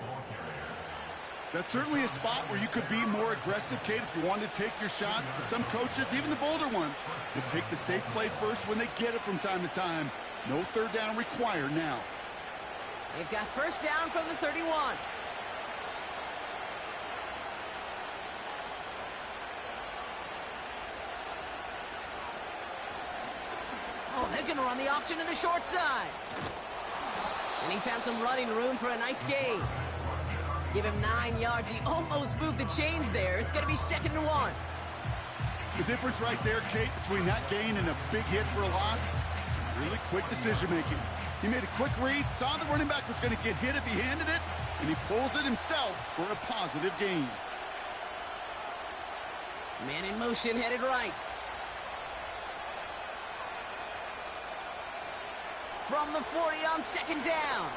That's certainly a spot where you could be more aggressive, Kate, if you want to take your shots. But some coaches, even the bolder ones, will take the safe play first when they get it from time to time. No 3rd down required now. They've got 1st down from the 31. Oh, they're going to run the option to the short side. And he found some running room for a nice gain. Give him 9 yards. He almost moved the chains there. It's going to be 2nd and 1. The difference right there, Kate, between that gain and a big hit for a loss is really quick decision-making. He made a quick read, saw the running back was going to get hit if he handed it, and he pulls it himself for a positive gain. Man in motion, headed right. From the 40 on 2nd down.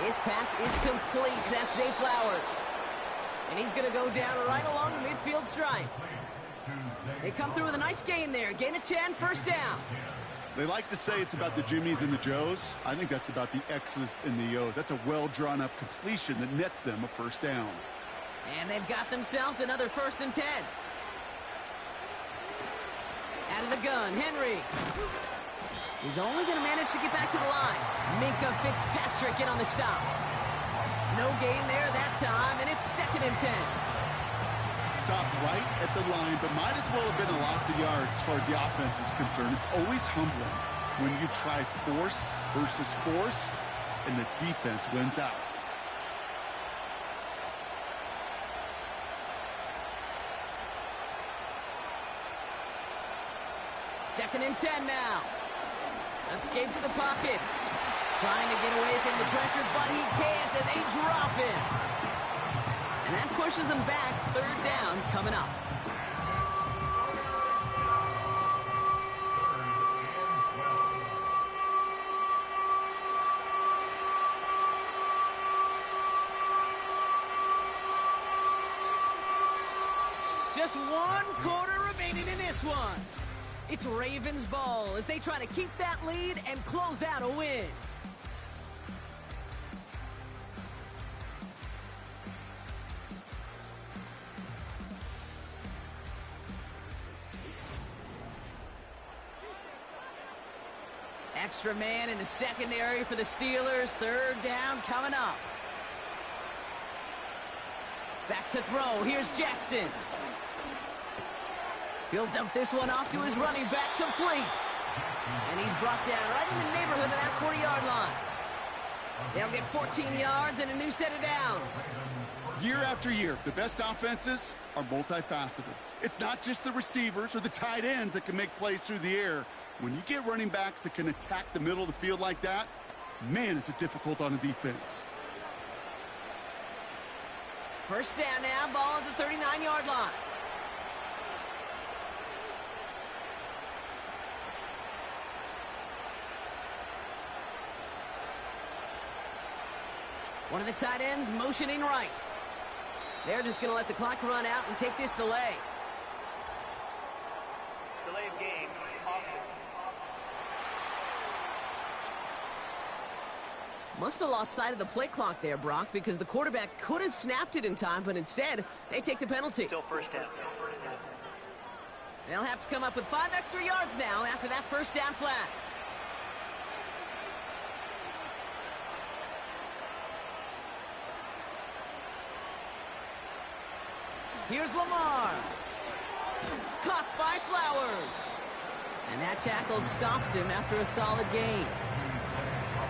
His pass is complete. That's Zay Flowers. And he's going to go down right along the midfield stripe. They come through with a nice gain there. Gain of 10, first down. They like to say it's about the Jimmies and the Joes. I think that's about the X's and the O's. That's a well-drawn-up completion that nets them a first down. And they've got themselves another 1st and 10. Out of the gun, Henry. He's only going to manage to get back to the line. Minka Fitzpatrick in on the stop. No gain there that time, and it's 2nd and 10. Stopped right at the line, but might as well have been a loss of yards as far as the offense is concerned. It's always humbling when you try force versus force, and the defense wins out. Second and 10 now. Escapes the pocket. Trying to get away from the pressure, but he can't, and they drop him. And that pushes him back. 3rd down coming up. Just 1 quarter remaining in this one. It's Ravens ball as they try to keep that lead and close out a win. Extra man in the secondary for the Steelers. 3rd down coming up. Back to throw. Here's Jackson. He'll dump this one off to his running back, complete. And he's brought down right in the neighborhood of that 40-yard line. They'll get 14 yards and a new set of downs. Year after year, the best offenses are multifaceted. It's not just the receivers or the tight ends that can make plays through the air. When you get running backs that can attack the middle of the field like that, man, is it difficult on a defense. First down now, ball at the 39-yard line. One of the tight ends motioning right. They're just going to let the clock run out and take this delay. Delay of game, offense. Must have lost sight of the play clock there, Brock, because the quarterback could have snapped it in time, but instead, they take the penalty. Still first down. They'll have to come up with 5 extra yards now after that first down flag. Here's Lamar. Caught by Flowers. And that tackle stops him after a solid gain.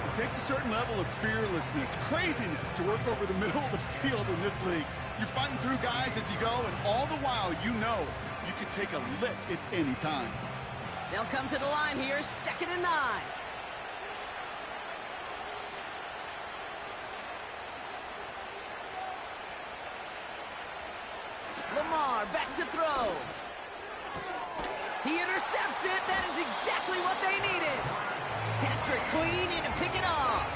It takes a certain level of fearlessness, craziness to work over the middle of the field in this league. You're fighting through guys as you go, and all the while you know you can take a lick at any time. They'll come to the line here, 2nd and 9. Lamar back to throw. He intercepts it. That is exactly what they needed. Patrick Queen in to pick it off.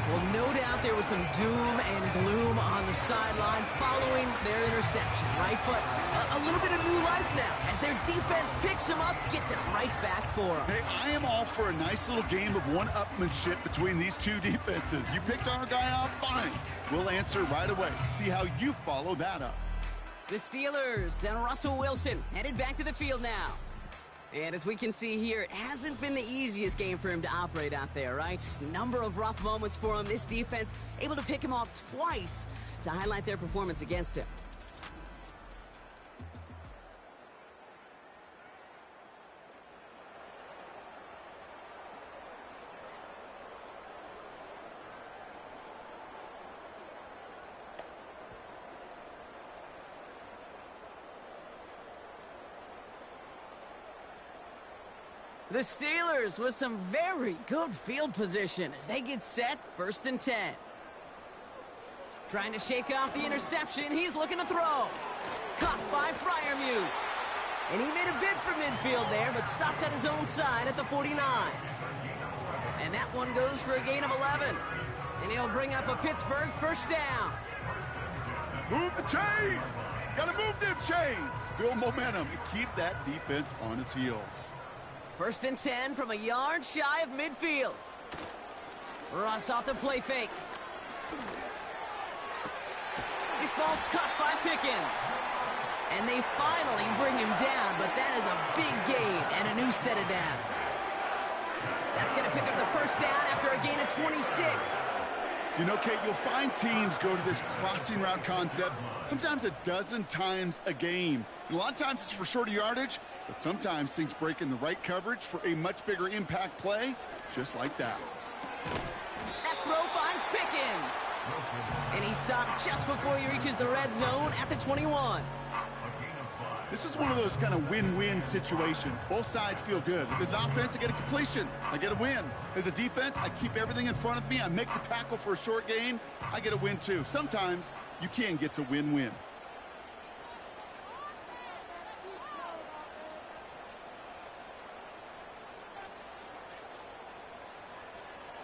Well, no doubt there was some doom and gloom on the sideline following their interception, right? But a little bit of new life now as their defense picks him up, gets it right back for them. Hey, I am all for a nice little game of one-upmanship between these two defenses. You picked our guy out, fine. We'll answer right away. See how you follow that up. The Steelers, down Russell Wilson, headed back to the field now. And as we can see here, it hasn't been the easiest game for him to operate out there, right? Number of rough moments for him. This defense able to pick him off twice to highlight their performance against him. The Steelers with some very good field position as they get set, 1st and 10. Trying to shake off the interception. He's looking to throw. Caught by Freiermuth. And he made a bid for midfield there, but stopped at his own side at the 49. And that one goes for a gain of 11. And he'll bring up a Pittsburgh 1st down. Move the chains. Got to move them chains. Build momentum and keep that defense on its heels. 1st and 10 from a yard shy of midfield. Russ off the play fake. This ball's cut by Pickens. And they finally bring him down, but that is a big gain and a new set of downs. That's going to pick up the 1st down after a gain of 26. You know, Kate, you'll find teams go to this crossing route concept sometimes a dozen times a game. And a lot of times it's for shorter yardage, but sometimes things break in the right coverage for a much bigger impact play, just like that. That throw finds Pickens. And he stopped just before he reaches the red zone at the 21. This is one of those kind of win-win situations. Both sides feel good. As an offense, I get a completion. I get a win. As a defense, I keep everything in front of me. I make the tackle for a short gain. I get a win, too. Sometimes you can get to win-win.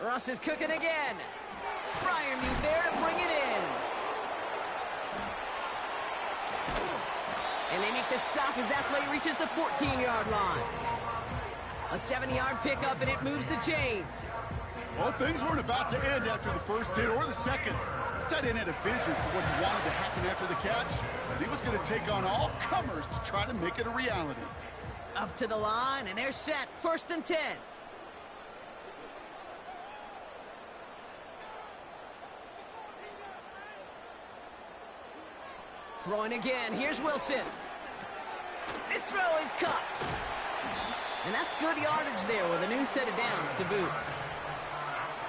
Russ is cooking again. Freiermuth there to bring it in. And they make the stop as that play reaches the 14-yard line. A 7-yard pickup, and it moves the chains. Well, things weren't about to end after the first hit or the second. This tight end had a vision for what he wanted to happen after the catch, and he was going to take on all comers to try to make it a reality. Up to the line, and they're set. 1st and 10. Throwing again. Here's Wilson. This throw is cut. And that's good yardage there with a new set of downs to boot.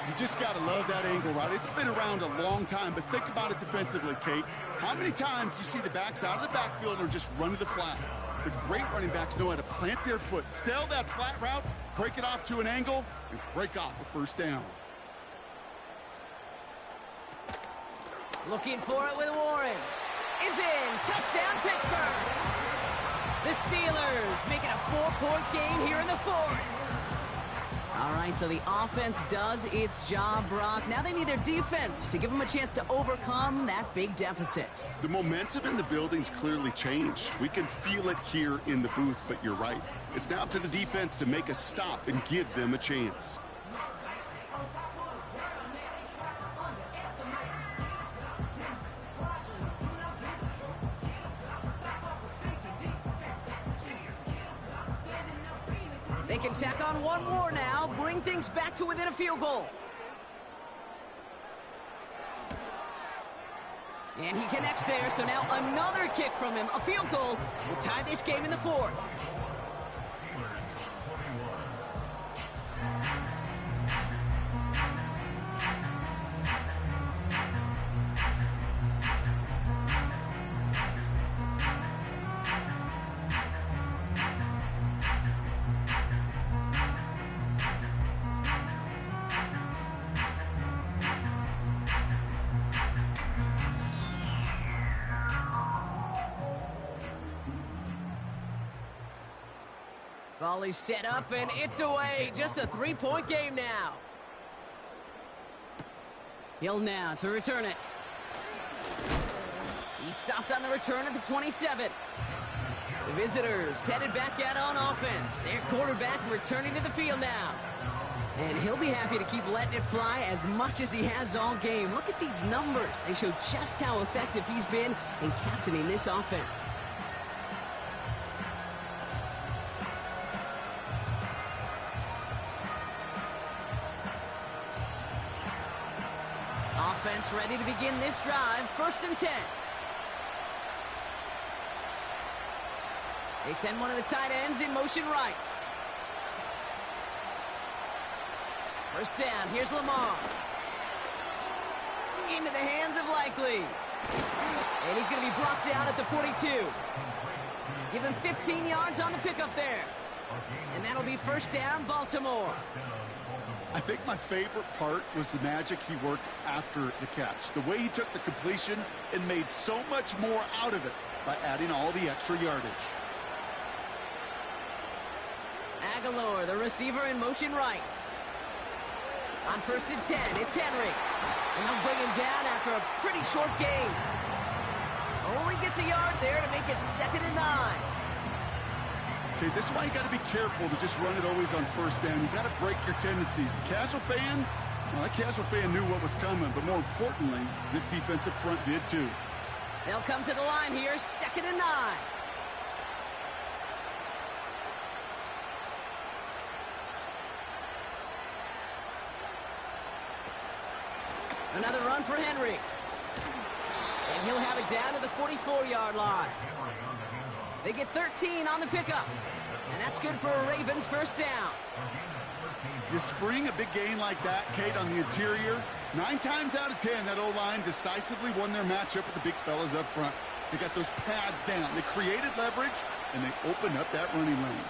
You just got to love that angle, right? It's been around a long time, but think about it defensively, Kate. How many times do you see the backs out of the backfield or just run to the flat? The great running backs know how to plant their foot, sell that flat route, break it off to an angle, and break off a 1st down. Looking for it with Warren. Is in. Touchdown, Pittsburgh. The Steelers making a 4-point game here in the 4th. All right, so the offense does its job, Brock. Now they need their defense to give them a chance to overcome that big deficit. The momentum in the building's clearly changed. We can feel it here in the booth, but you're right. It's now up to the defense to make a stop and give them a chance. They can tack on one more now, bring things back to within a field goal. And he connects there, so now another kick from him. A field goal will tie this game in the 4th. Volley set up, and it's away. Just a 3-point game now. Hill now to return it. He stopped on the return at the 27. The visitors headed back out on offense. Their quarterback returning to the field now. And he'll be happy to keep letting it fly as much as he has all game. Look at these numbers. They show just how effective he's been in captaining this offense. Offense ready to begin this drive. 1st and 10. They send one of the tight ends in motion right. 1st down. Here's Lamar. Into the hands of Likely. And he's going to be brought down at the 42. Give him 15 yards on the pickup there. And that'll be 1st down, Baltimore. I think my favorite part was the magic he worked after the catch. The way he took the completion and made so much more out of it by adding all the extra yardage. Aguilar, the receiver, in motion right. On 1st and 10, it's Henry. And they'll bring him down after a pretty short gain. Only gets a yard there to make it 2nd and 9. Okay, this is why you got to be careful to just run it always on first down. You got to break your tendencies. The casual fan, well, that casual fan knew what was coming, but more importantly, this defensive front did too. They'll come to the line here, 2nd and 9. Another run for Henry. And he'll have it down to the 44-yard line. They get 13 on the pickup. And that's good for a Ravens first down. You spring a big gain like that, Kate, on the interior. 9 times out of 10, that O-line decisively won their matchup with the big fellas up front. They got those pads down. They created leverage, and they opened up that running lane.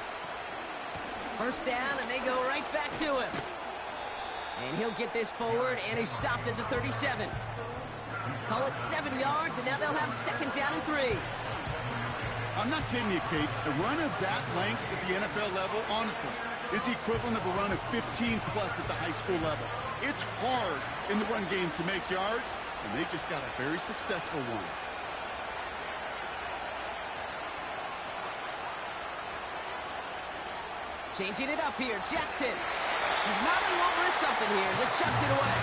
First down, and they go right back to him. And he'll get this forward, and he's stopped at the 37. Call it 7 yards, and now they'll have 2nd down and 3. I'm not kidding you, Kate. A run of that length at the NFL level, honestly, is the equivalent of a run of 15-plus at the high school level. It's hard in the run game to make yards, and they just got a very successful one. Changing it up here, Jackson. He's mounting over something here and just chucks it away.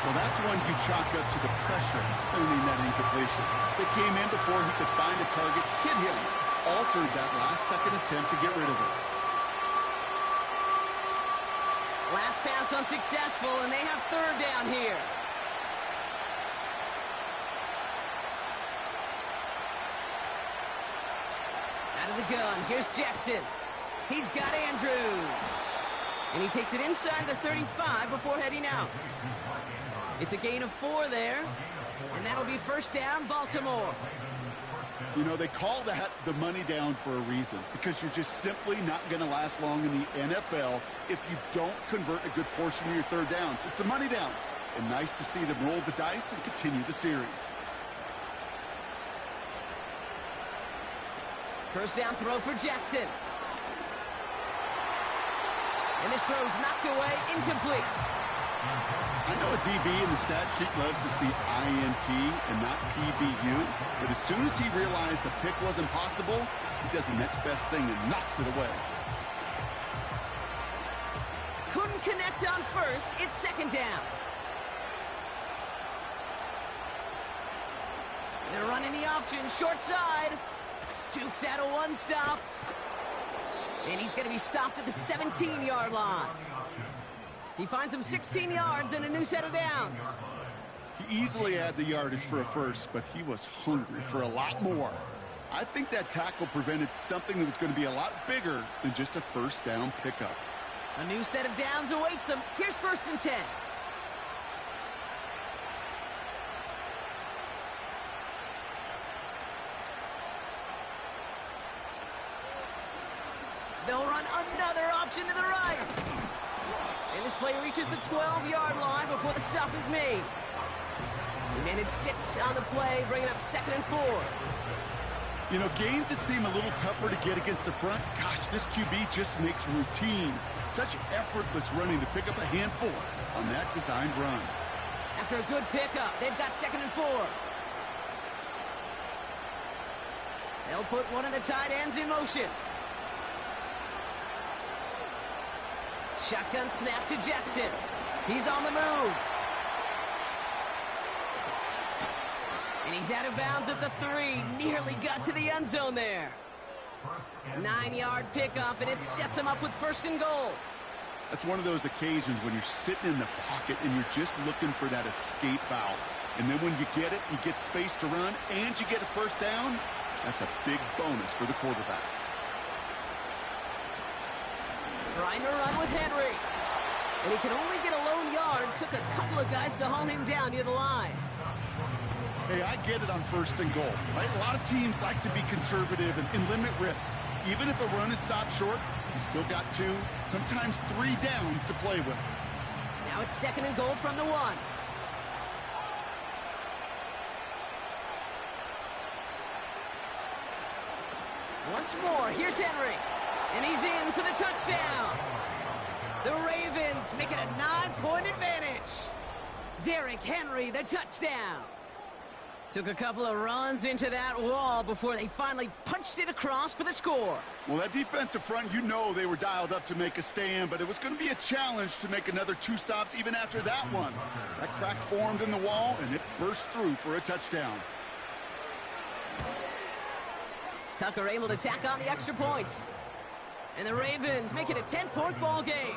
Well, that's one you chalk up to the pressure earning that incompletion. They came in before he could find a target, hit him, altered that last-second attempt to get rid of it. Last pass unsuccessful, and they have 3rd down here. Out of the gun, here's Jackson. He's got Andrews. And he takes it inside the 35 before heading out. It's a gain of 4 there. And that'll be first down, Baltimore. You know, they call that the money down for a reason, because you're just simply not going to last long in the NFL if you don't convert a good portion of your 3rd downs. It's the money down. And nice to see them roll the dice and continue the series. First down throw for Jackson. And this throw's knocked away, incomplete. I know a DB in the stat sheet loves to see INT and not PBU, but as soon as he realized a pick wasn't possible, he does the next best thing and knocks it away. Couldn't connect on first. It's 2nd down. They're running the option, short side. Jukes out a one-stop. And he's going to be stopped at the 17-yard line. He finds him 16 yards and a new set of downs. He easily had the yardage for a first, but he was hungry for a lot more. I think that tackle prevented something that was going to be a lot bigger than just a first down pickup. A new set of downs awaits him. Here's 1st and 10. They'll run another option to the right. And this play reaches the 12-yard line before the stop is made. He managed 6 on the play, bringing up 2nd and 4. You know, gains that seem a little tougher to get against the front, gosh, this QB just makes routine. Such effortless running to pick up a handful on that designed run. After a good pickup, they've got 2nd and 4. They'll put one of the tight ends in motion. Shotgun snap to Jackson. He's on the move. And he's out of bounds at the 3. Nearly got to the end zone there. 9-yard pickup, and it sets him up with 1st and goal. That's one of those occasions when you're sitting in the pocket and you're just looking for that escape valve. And then when you get it, you get space to run, and you get a first down. That's a big bonus for the quarterback. Trying to run with Henry. And he can only get a lone yard. Took a couple of guys to haul him down near the line. Hey, I get it on 1st and goal, right? A lot of teams like to be conservative and limit risk. Even if a run is stopped short, you still got 2, sometimes 3 downs to play with. Now it's 2nd and goal from the 1. Once more, here's Henry. And he's in for the touchdown. The Ravens make it a 9-point advantage. Derrick Henry, the touchdown. Took a couple of runs into that wall before they finally punched it across for the score. Well, that defensive front, you know they were dialed up to make a stand, but it was going to be a challenge to make another 2 stops even after that one. That crack formed in the wall, and it burst through for a touchdown. Tucker able to tack on the extra point. And the Ravens make it a 10-point ball game.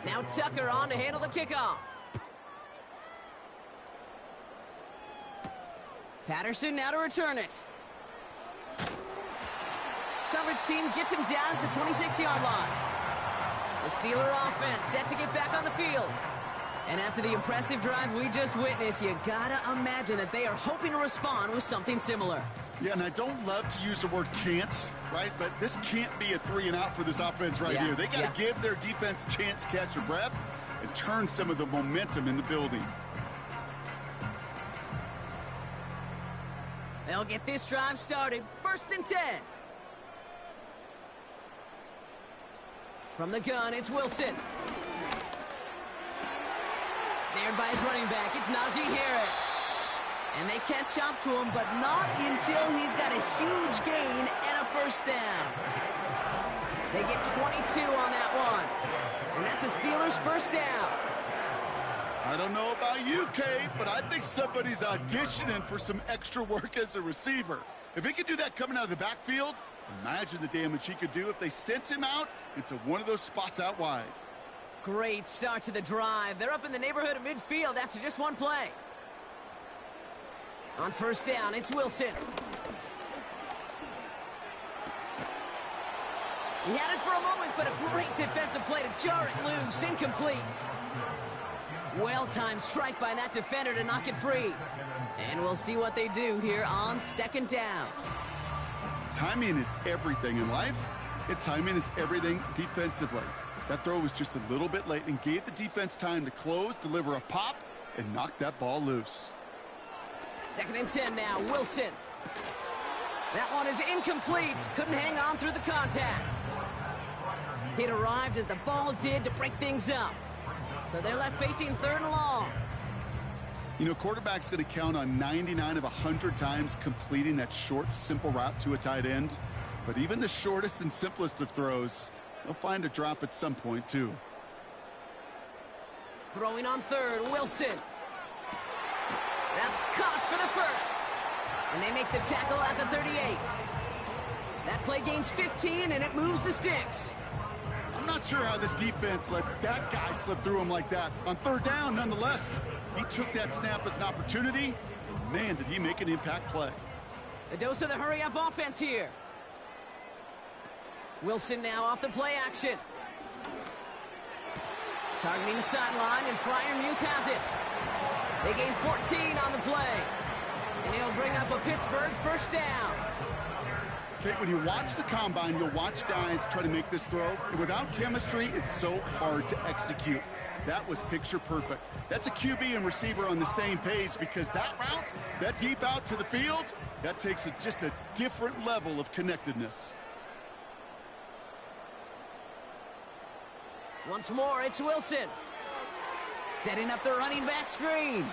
Now Tucker on to handle the kickoff. Patterson now to return it. Coverage team gets him down at the 26-yard line. The Steeler offense set to get back on the field. And after the impressive drive we just witnessed, you gotta imagine that they are hoping to respond with something similar. Yeah, and I don't love to use the word can't, right? But this can't be a 3-and-out for this offense right here. They got to give their defense a chance to catch their breath and turn some of the momentum in the building. They'll get this drive started. 1st and 10. From the gun, it's Wilson. Snared by his running back, it's Najee Harris. And they catch up to him, but not until he's got a huge gain and a 1st down. They get 22 on that one. And that's a Steelers 1st down. I don't know about you, Kate, but I think somebody's auditioning for some extra work as a receiver. If he could do that coming out of the backfield, imagine the damage he could do if they sent him out into one of those spots out wide. Great start to the drive. They're up in the neighborhood of midfield after just one play. On 1st down, it's Wilson. He had it for a moment, but a great defensive play to jar it loose. Incomplete. Well-timed strike by that defender to knock it free. And we'll see what they do here on 2nd down. Timing is everything in life, and timing is everything defensively. That throw was just a little bit late and gave the defense time to close, deliver a pop, and knock that ball loose. 2nd and 10 now, Wilson. That one is incomplete. Couldn't hang on through the contact. It arrived as the ball did to break things up. So they're left facing 3rd and long. You know, quarterback's going to count on 99 of 100 times completing that short, simple route to a tight end. But even the shortest and simplest of throws, they'll find a drop at some point, too. Throwing on 3rd, Wilson. That's caught for the 1st. And they make the tackle at the 38. That play gains 15, and it moves the sticks. I'm not sure how this defense let that guy slip through him like that. On 3rd down, nonetheless, he took that snap as an opportunity. Man, did he make an impact play. A dose of the hurry-up offense here. Wilson now off the play action. Targeting the sideline, and Freiermuth has it. They gain 14 on the play. And he'll bring up a Pittsburgh 1st down. Okay, when you watch the combine, you'll watch guys try to make this throw. And without chemistry, it's so hard to execute. That was picture perfect. That's a QB and receiver on the same page, because that route, that deep out to the field, that takes just a different level of connectedness. Once more, it's Wilson. Setting up the running back screen.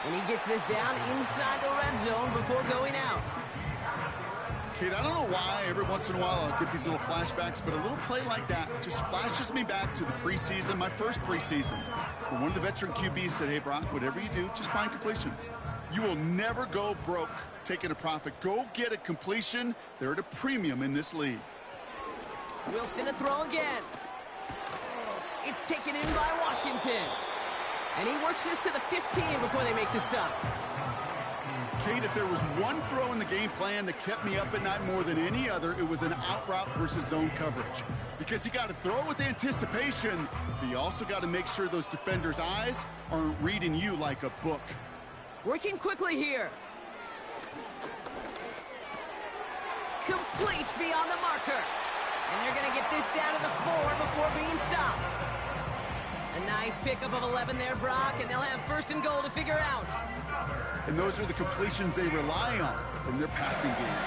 And he gets this down inside the red zone before going out. Kate, I don't know why every once in a while I'll get these little flashbacks, but a little play like that just flashes me back to the preseason, my first preseason, when one of the veteran QBs said, hey, Brock, whatever you do, just find completions. You will never go broke taking a profit. Go get a completion. They're at a premium in this league. Wilson to throw again. It's taken in by Washington. And he works this to the 15 before they make the stop. Kate, if there was one throw in the game plan that kept me up at night more than any other, it was an out route versus zone coverage. Because you got to throw with anticipation, but you also got to make sure those defenders' eyes aren't reading you like a book. Working quickly here. Complete beyond the marker. And they're going to get this down to the 4 before being stopped. A nice pickup of 11 there, Brock, and they'll have first and goal to figure out. And those are the completions they rely on from their passing game.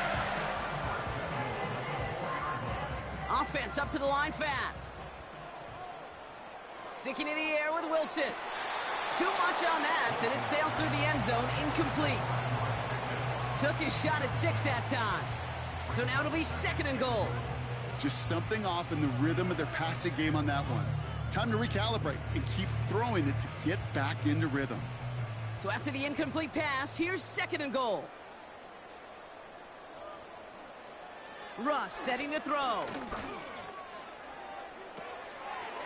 Offense up to the line fast. Sticking in the air with Wilson. Too much on that, and it sails through the end zone, incomplete. Took his shot at 6 that time. So now it'll be second and goal. Just something off in the rhythm of their passing game on that one. Time to recalibrate and keep throwing it to get back into rhythm. So after the incomplete pass, here's second and goal. Russ setting to throw.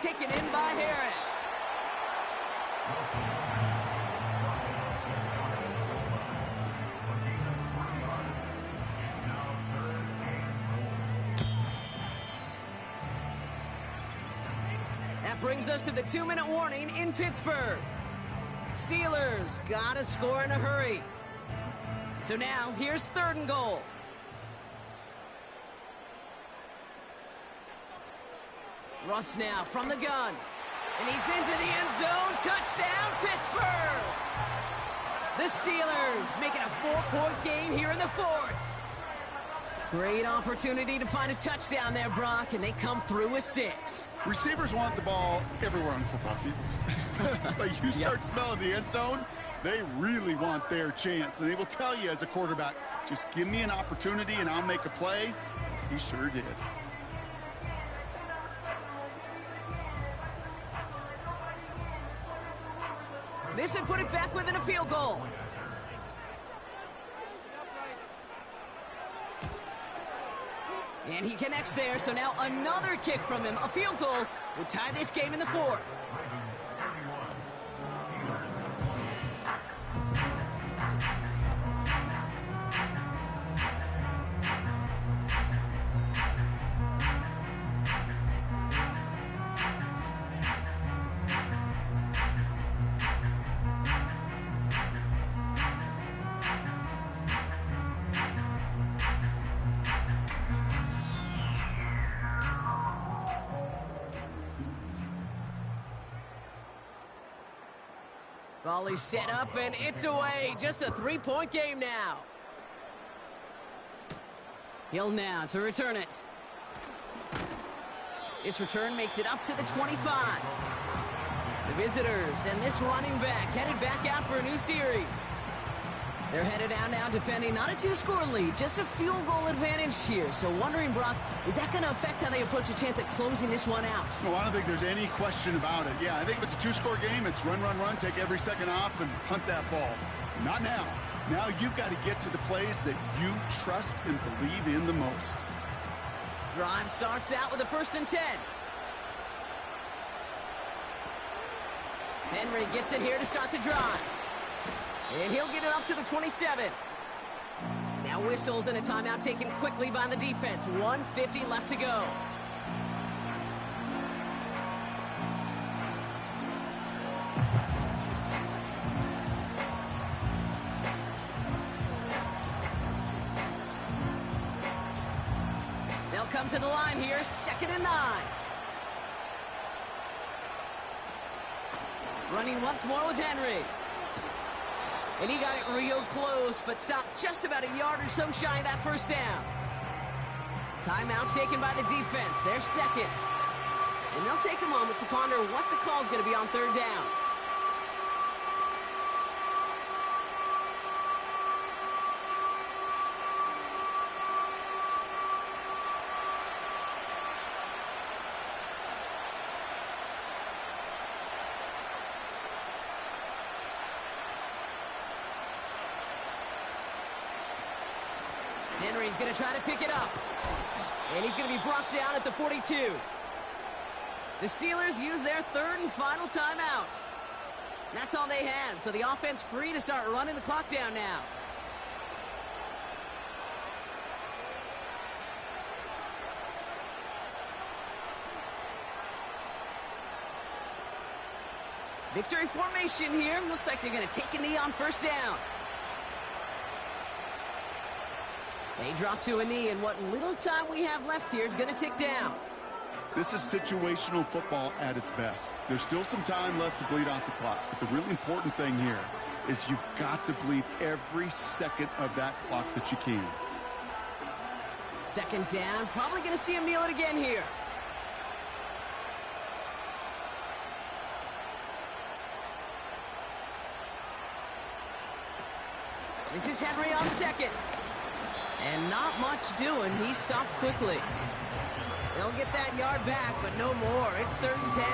Taken in by Harris. That brings us to the 2-minute warning in Pittsburgh. Steelers gotta score in a hurry. So now, here's third and goal. Russ now from the gun. And he's into the end zone. Touchdown, Pittsburgh! The Steelers making a 4-point game here in the 4th. Great opportunity to find a touchdown there, Brock, and they come through with 6. Receivers want the ball everywhere on football fields. But you start smelling the end zone, they really want their chance. And they will tell you as a quarterback, just give me an opportunity and I'll make a play. He sure did. This would put it back within a field goal. And he connects there, so now another kick from him. A field goal would tie this game in the 4th. Ball is set up, and it's away. Just a 3-point game now. Hill now to return it. This return makes it up to the 25. The visitors and this running back headed back out for a new series. They're headed out now defending not a 2-score lead, just a field goal advantage here. So wondering, Brock, is that going to affect how they approach a chance at closing this one out? No, I don't think there's any question about it. Yeah, I think if it's a 2-score game, it's run, run, run, take every second off and punt that ball. Not now. Now you've got to get to the plays that you trust and believe in the most. Drive starts out with a 1st and 10. Henry gets it here to start the drive. And he'll get it up to the 27. Now whistles and a timeout taken quickly by the defense. 1:50 left to go. They'll come to the line here, 2nd and 9. Running once more with Henry. And he got it real close, but stopped just about a yard or so shy of that 1st down. Timeout taken by the defense. They're 2nd. And they'll take a moment to ponder what the call is going to be on 3rd down. Henry's going to try to pick it up. And he's going to be brought down at the 42. The Steelers use their 3rd and final timeout. That's all they had, so the offense free to start running the clock down now. Victory formation here. Looks like they're going to take a knee on first down. They drop to a knee, and what little time we have left here is going to tick down. This is situational football at its best. There's still some time left to bleed off the clock, but the really important thing here is you've got to bleed every second of that clock that you can. Second down, probably going to see him kneel it again here. This is Henry on second. And not much doing. He stopped quickly. They'll get that yard back, but no more. It's 3rd and 10.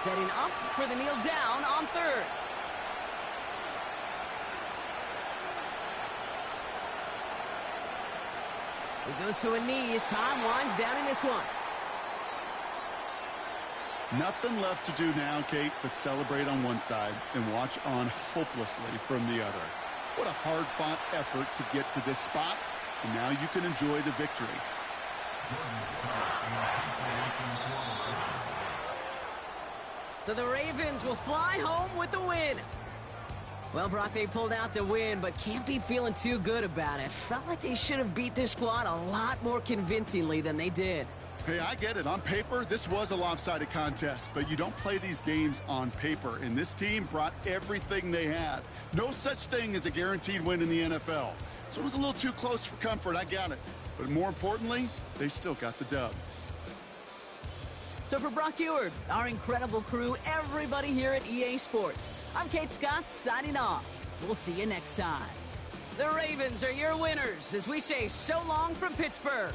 Setting up for the kneel down on 3rd. He goes to a knee as time winds down in this one. Nothing left to do now, Kate, but celebrate on one side and watch on hopelessly from the other. What a hard-fought effort to get to this spot, and now you can enjoy the victory. So the Ravens will fly home with the win. Well, Brock, they pulled out the win, but can't be feeling too good about it. Felt like they should have beat this squad a lot more convincingly than they did. Hey, I get it. On paper, this was a lopsided contest, but you don't play these games on paper, and this team brought everything they had. No such thing as a guaranteed win in the NFL. So it was a little too close for comfort, I got it. But more importantly, they still got the dub. So for Brock Eward, our incredible crew, everybody here at EA Sports, I'm Kate Scott signing off. We'll see you next time. The Ravens are your winners as we say so long from Pittsburgh.